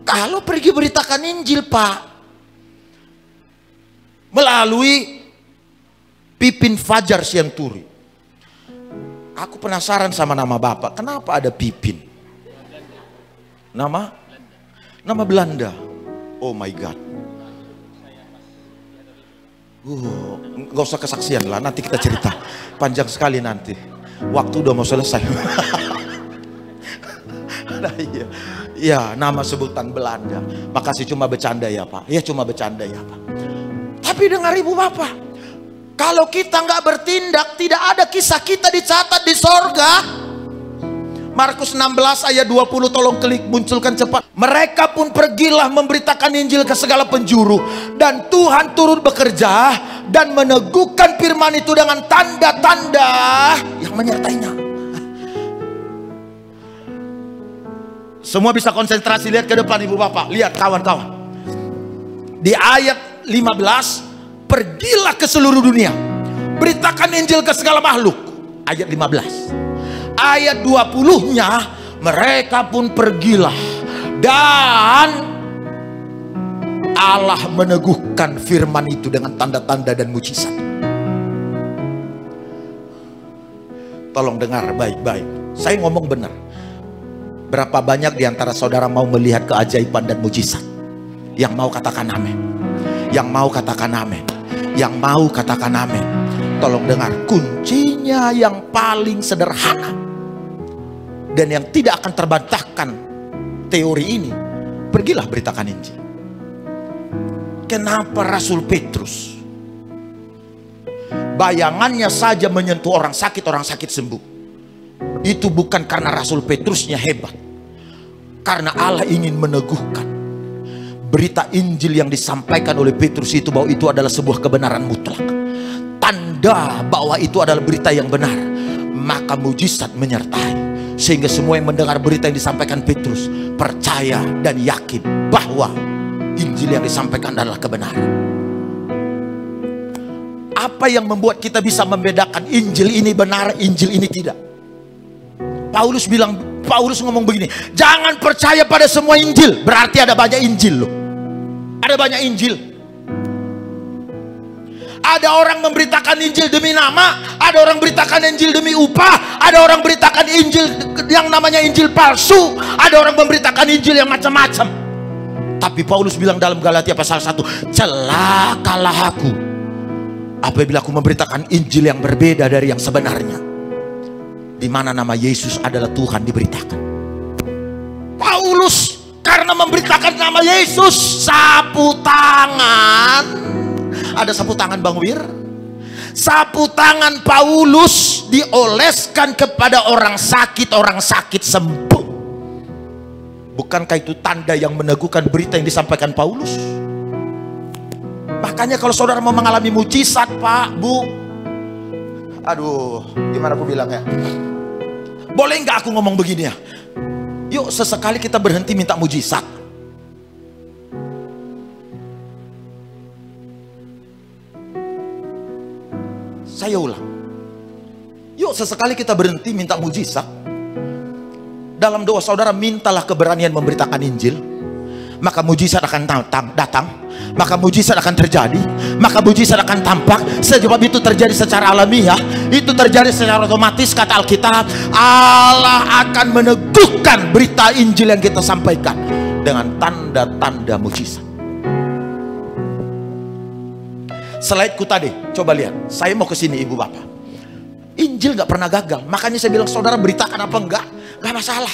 Kalau pergi beritakan Injil Pak melalui Pipin Fajar Sianturi. Aku penasaran sama nama Bapak, kenapa ada Pipin? Nama Belanda. Oh my God. Nggak usah kesaksian lah, nanti kita cerita. Panjang sekali nanti. Waktu udah mau selesai. Nah, iya. Ya, nama sebutan Belanda. Makasih, cuma bercanda ya Pak. Ya cuma bercanda ya Pak. Tapi dengar Ibu Bapak, kalau kita nggak bertindak, tidak ada kisah kita dicatat di sorga. Markus 16 ayat 20, tolong klik, munculkan cepat. Mereka pun pergilah memberitakan Injil ke segala penjuru, dan Tuhan turut bekerja dan meneguhkan firman itu dengan tanda-tanda yang menyertainya. Semua bisa konsentrasi, lihat ke depan Ibu Bapak, lihat kawan-kawan. Di ayat 15, pergilah ke seluruh dunia, beritakan Injil ke segala makhluk. Ayat 15. Ayat 20-nya, mereka pun pergilah dan Allah meneguhkan firman itu dengan tanda-tanda dan mujizat. Tolong dengar baik-baik, saya ngomong benar. Berapa banyak di antara saudara mau melihat keajaiban dan mujizat? Yang mau katakan amin. Yang mau katakan amin. Yang mau katakan amin. Tolong dengar, kuncinya yang paling sederhana dan yang tidak akan terbantahkan teori ini, pergilah beritakan Injil. Kenapa Rasul Petrus bayangannya saja menyentuh orang sakit sembuh? Itu bukan karena Rasul Petrusnya hebat, karena Allah ingin meneguhkan berita Injil yang disampaikan oleh Petrus itu, bahwa itu adalah sebuah kebenaran mutlak, tanda bahwa itu adalah berita yang benar. Maka mujizat menyertai, sehingga semua yang mendengar berita yang disampaikan Petrus percaya dan yakin bahwa Injil yang disampaikan adalah kebenaran. Apa yang membuat kita bisa membedakan Injil ini benar, Injil ini tidak? Paulus ngomong begini, jangan percaya pada semua Injil. Berarti ada banyak Injil loh. Ada banyak Injil. Ada orang memberitakan Injil demi nama, ada orang beritakan Injil demi upah, ada orang beritakan Injil yang namanya Injil palsu, ada orang memberitakan Injil yang macam-macam. Tapi Paulus bilang dalam Galatia pasal 1, celakalah aku apabila aku memberitakan Injil yang berbeda dari yang sebenarnya, di mana nama Yesus adalah Tuhan diberitakan. Paulus karena memberitakan nama Yesus, sapu tangan. Ada sapu tangan Bang Wir. Sapu tangan Paulus dioleskan kepada orang sakit sembuh. Bukankah itu tanda yang meneguhkan berita yang disampaikan Paulus? Makanya kalau saudara mau mengalami mujizat Pak, Bu, aduh, gimana aku bilang ya, boleh nggak aku ngomong begini ya? Yuk sesekali kita berhenti minta mujizat. Saya ulang, yuk sesekali kita berhenti minta mujizat. Dalam doa saudara, mintalah keberanian memberitakan Injil, maka mujizat akan datang, maka mujizat akan terjadi, maka mujizat akan tampak. Sebab itu terjadi secara alamiah, itu terjadi secara otomatis. Kata Alkitab, Allah akan meneguhkan berita Injil yang kita sampaikan dengan tanda-tanda mujizat. Slide-ku tadi, coba lihat. Saya mau ke sini Ibu Bapak. Injil gak pernah gagal. Makanya saya bilang, saudara beritakan apa enggak, gak masalah.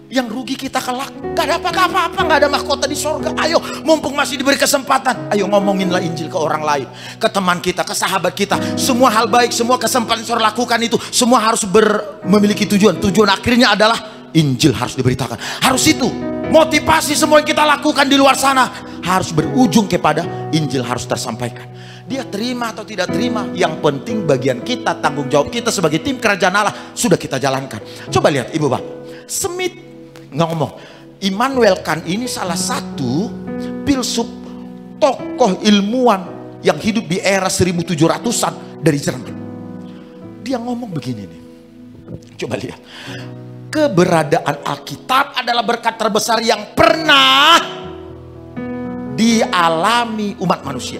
Yang rugi kita kelak, gak ada apa-apa, gak ada mahkota di sorga. Ayo, mumpung masih diberi kesempatan, ayo ngomonginlah Injil ke orang lain, ke teman kita, ke sahabat kita. Semua hal baik, semua kesempatan saudara lakukan itu, semua harus memiliki tujuan. Tujuan akhirnya adalah Injil harus diberitakan. Harus itu motivasi semua yang kita lakukan di luar sana, harus berujung kepada Injil harus tersampaikan. Dia terima atau tidak terima, yang penting bagian kita, tanggung jawab kita sebagai tim kerajaan Allah sudah kita jalankan. Coba lihat Ibu Bapak, Smith ngomong, Immanuel Kant ini salah satu filsuf, tokoh ilmuwan yang hidup di era 1700-an dari Jerman. Dia ngomong begini nih, coba lihat, keberadaan Alkitab adalah berkat terbesar yang pernah dialami umat manusia.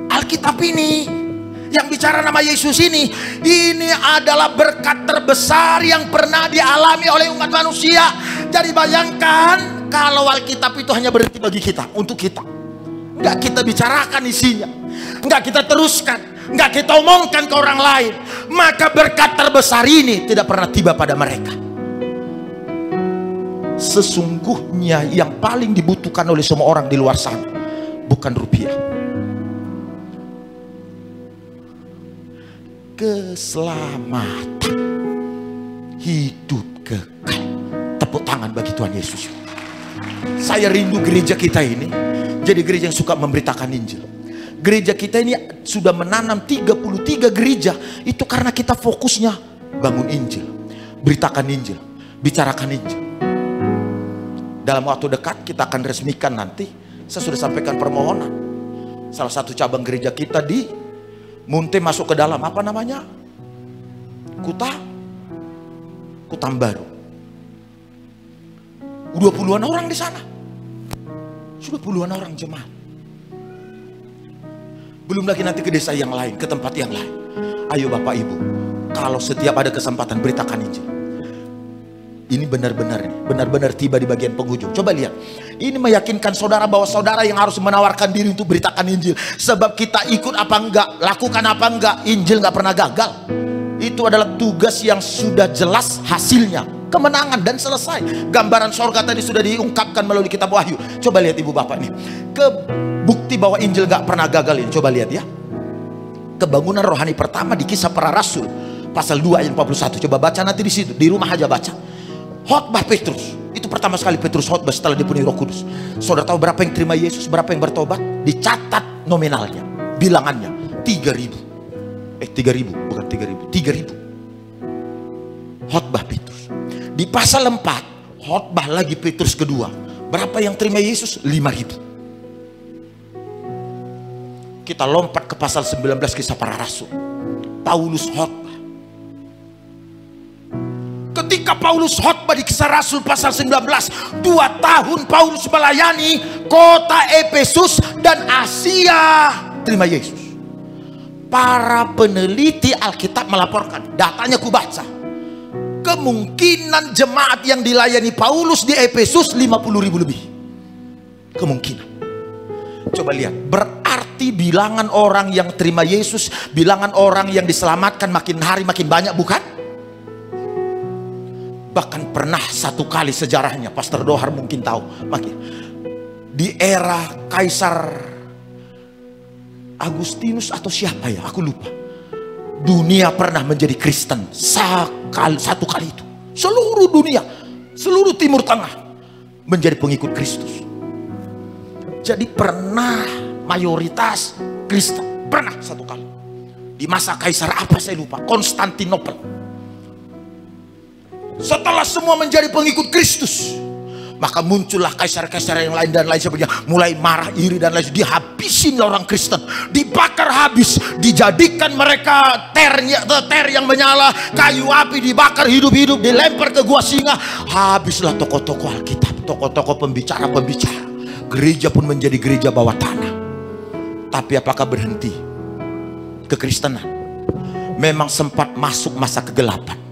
Alkitab ini yang bicara nama Yesus ini adalah berkat terbesar yang pernah dialami oleh umat manusia. Jadi bayangkan kalau Alkitab itu hanya berhenti bagi kita, untuk kita, nggak kita bicarakan isinya, nggak kita teruskan, nggak kita omongkan ke orang lain, maka berkat terbesar ini tidak pernah tiba pada mereka. Sesungguhnya yang paling dibutuhkan oleh semua orang di luar sana bukan rupiah. Keselamatan, hidup kekal. Tepuk tangan bagi Tuhan Yesus. Saya rindu gereja kita ini jadi gereja yang suka memberitakan Injil. Gereja kita ini sudah menanam 33 gereja. Itu karena kita fokusnya bangun Injil, beritakan Injil, bicarakan Injil. Dalam waktu dekat kita akan resmikan nanti. Saya sudah sampaikan permohonan. Salah satu cabang gereja kita di Munte masuk ke dalam apa namanya? Kutambaru. Udah puluhan orang di sana. Sudah puluhan orang jemaat. Belum lagi nanti ke desa yang lain, ke tempat yang lain. Ayo Bapak Ibu, kalau setiap ada kesempatan beritakan Injil. Ini benar-benar tiba di bagian penghujung. Coba lihat, ini meyakinkan saudara bahwa saudara yang harus menawarkan diri untuk beritakan Injil. Sebab kita ikut apa enggak, lakukan apa enggak, Injil enggak pernah gagal. Itu adalah tugas yang sudah jelas hasilnya, kemenangan dan selesai. Gambaran sorga tadi sudah diungkapkan melalui kitab Wahyu. Coba lihat Ibu Bapak nih, bukti bahwa Injil enggak pernah gagal ini. Coba lihat ya, kebangunan rohani pertama di Kisah Para Rasul pasal 2 ayat 41. Coba baca nanti di situ, di rumah aja baca. Khotbah Petrus, itu pertama sekali Petrus khotbah setelah dipenuhi Roh Kudus. Saudara tahu berapa yang terima Yesus, berapa yang bertobat? Dicatat nominalnya, bilangannya 3.000. 3.000, bukan 3.000, 3.000. Khotbah Petrus. Di pasal 4, khotbah lagi Petrus kedua. Berapa yang terima Yesus? 5.000. Kita lompat ke pasal 19 Kisah Para Rasul. Paulus khotbah. Ketika Paulus khotbah di Kisah Rasul pasal 19, 2 tahun Paulus melayani kota Efesus dan Asia terima Yesus. Para peneliti Alkitab melaporkan, datanya ku baca, kemungkinan jemaat yang dilayani Paulus di Efesus 50.000 lebih. Kemungkinan. Coba lihat, berarti bilangan orang yang terima Yesus, bilangan orang yang diselamatkan makin hari makin banyak, bukan? Bahkan pernah satu kali sejarahnya, Pastor Dohar mungkin tahu, di era Kaisar Agustinus atau siapa ya, aku lupa, dunia pernah menjadi Kristen satu kali itu. Seluruh dunia, seluruh Timur Tengah menjadi pengikut Kristus. Jadi pernah mayoritas Kristen, pernah satu kali di masa Kaisar apa saya lupa, Konstantinopel. Setelah semua menjadi pengikut Kristus, maka muncullah kaisar-kaisar yang lain dan lain sebagainya, mulai marah, iri dan lain sebagainya. Dihabisin orang Kristen, dibakar habis, dijadikan mereka ter yang menyala, kayu api dibakar hidup-hidup, dilempar ke gua singa. Habislah tokoh-tokoh Alkitab, tokoh-tokoh pembicara-pembicara. Gereja pun menjadi gereja bawah tanah. Tapi apakah berhenti kekristenan? Memang sempat masuk masa kegelapan.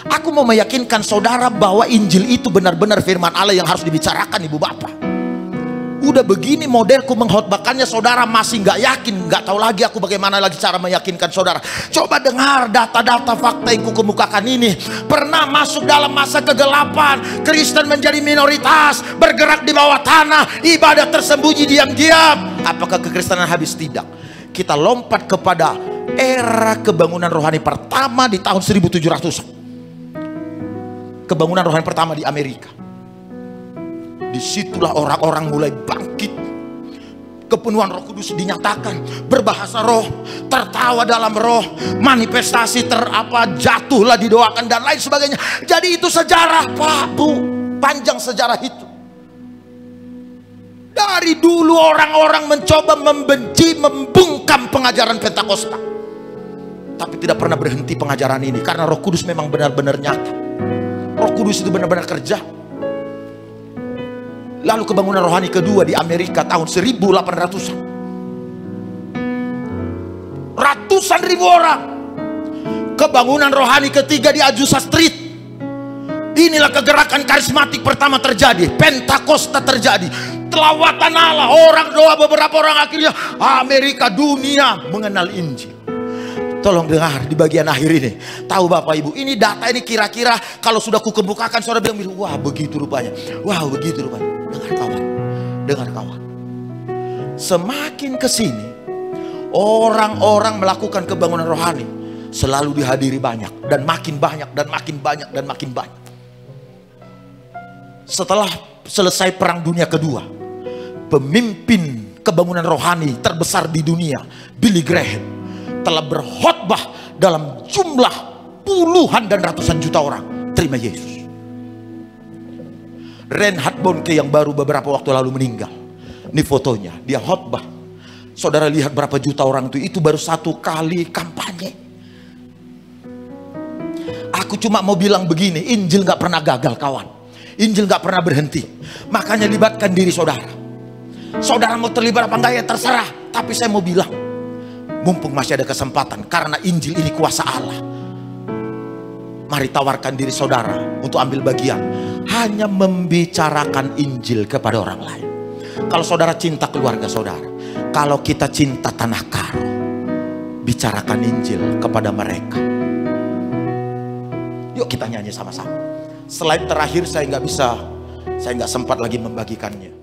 Aku mau meyakinkan saudara bahwa Injil itu benar-benar firman Allah yang harus dibicarakan Ibu Bapak. Udah begini modelku mengkhotbahkannya, saudara masih nggak yakin, nggak tahu lagi aku bagaimana lagi cara meyakinkan saudara. Coba dengar data-data fakta yang kukemukakan ini. Pernah masuk dalam masa kegelapan, Kristen menjadi minoritas, bergerak di bawah tanah, ibadah tersembunyi diam-diam. Apakah kekristenan habis? Tidak. Kita lompat kepada era kebangunan rohani pertama di tahun 1700. Kebangunan rohani pertama di Amerika. Disitulah orang-orang mulai bangkit. Kepenuhan Roh Kudus dinyatakan, berbahasa roh, tertawa dalam roh, manifestasi jatuhlah didoakan dan lain sebagainya. Jadi itu sejarah Pak Bu, panjang sejarah itu. Dari dulu orang-orang mencoba membenci, membungkam pengajaran Pentakosta, tapi tidak pernah berhenti pengajaran ini karena Roh Kudus memang benar-benar nyata. Roh Kudus itu benar-benar kerja. Lalu kebangunan rohani kedua di Amerika tahun 1800-an. Ratusan ribu orang. Kebangunan rohani ketiga di Azusa Street. Inilah kegerakan karismatik pertama terjadi. Pentakosta terjadi. telawatan Allah, orang doa, beberapa orang akhirnya Amerika dunia mengenal Injil. Tolong dengar di bagian akhir ini. Tahu Bapak Ibu, ini data ini kira-kira kalau sudah kukemukakan, saudara bilang, wah begitu rupanya. Wah begitu rupanya. Dengar kawan, dengar kawan. Semakin kesini, orang-orang melakukan kebangunan rohani selalu dihadiri banyak, dan makin banyak, dan makin banyak, dan makin banyak. Setelah selesai Perang Dunia Kedua, pemimpin kebangunan rohani terbesar di dunia, Billy Graham, telah berkhotbah dalam jumlah puluhan dan ratusan juta orang terima Yesus. Reinhard Bonnke yang baru beberapa waktu lalu meninggal, ini fotonya, dia khotbah. Saudara lihat berapa juta orang itu baru satu kali kampanye. Aku cuma mau bilang begini, Injil gak pernah gagal kawan. Injil gak pernah berhenti. Makanya libatkan diri saudara. Saudara mau terlibat apa enggak ya terserah. Tapi saya mau bilang, mumpung masih ada kesempatan, karena Injil ini kuasa Allah, mari tawarkan diri saudara untuk ambil bagian. Hanya membicarakan Injil kepada orang lain. Kalau saudara cinta keluarga saudara, kalau kita cinta tanah Karo, bicarakan Injil kepada mereka. Yuk kita nyanyi sama-sama. Slide terakhir saya nggak sempat lagi membagikannya.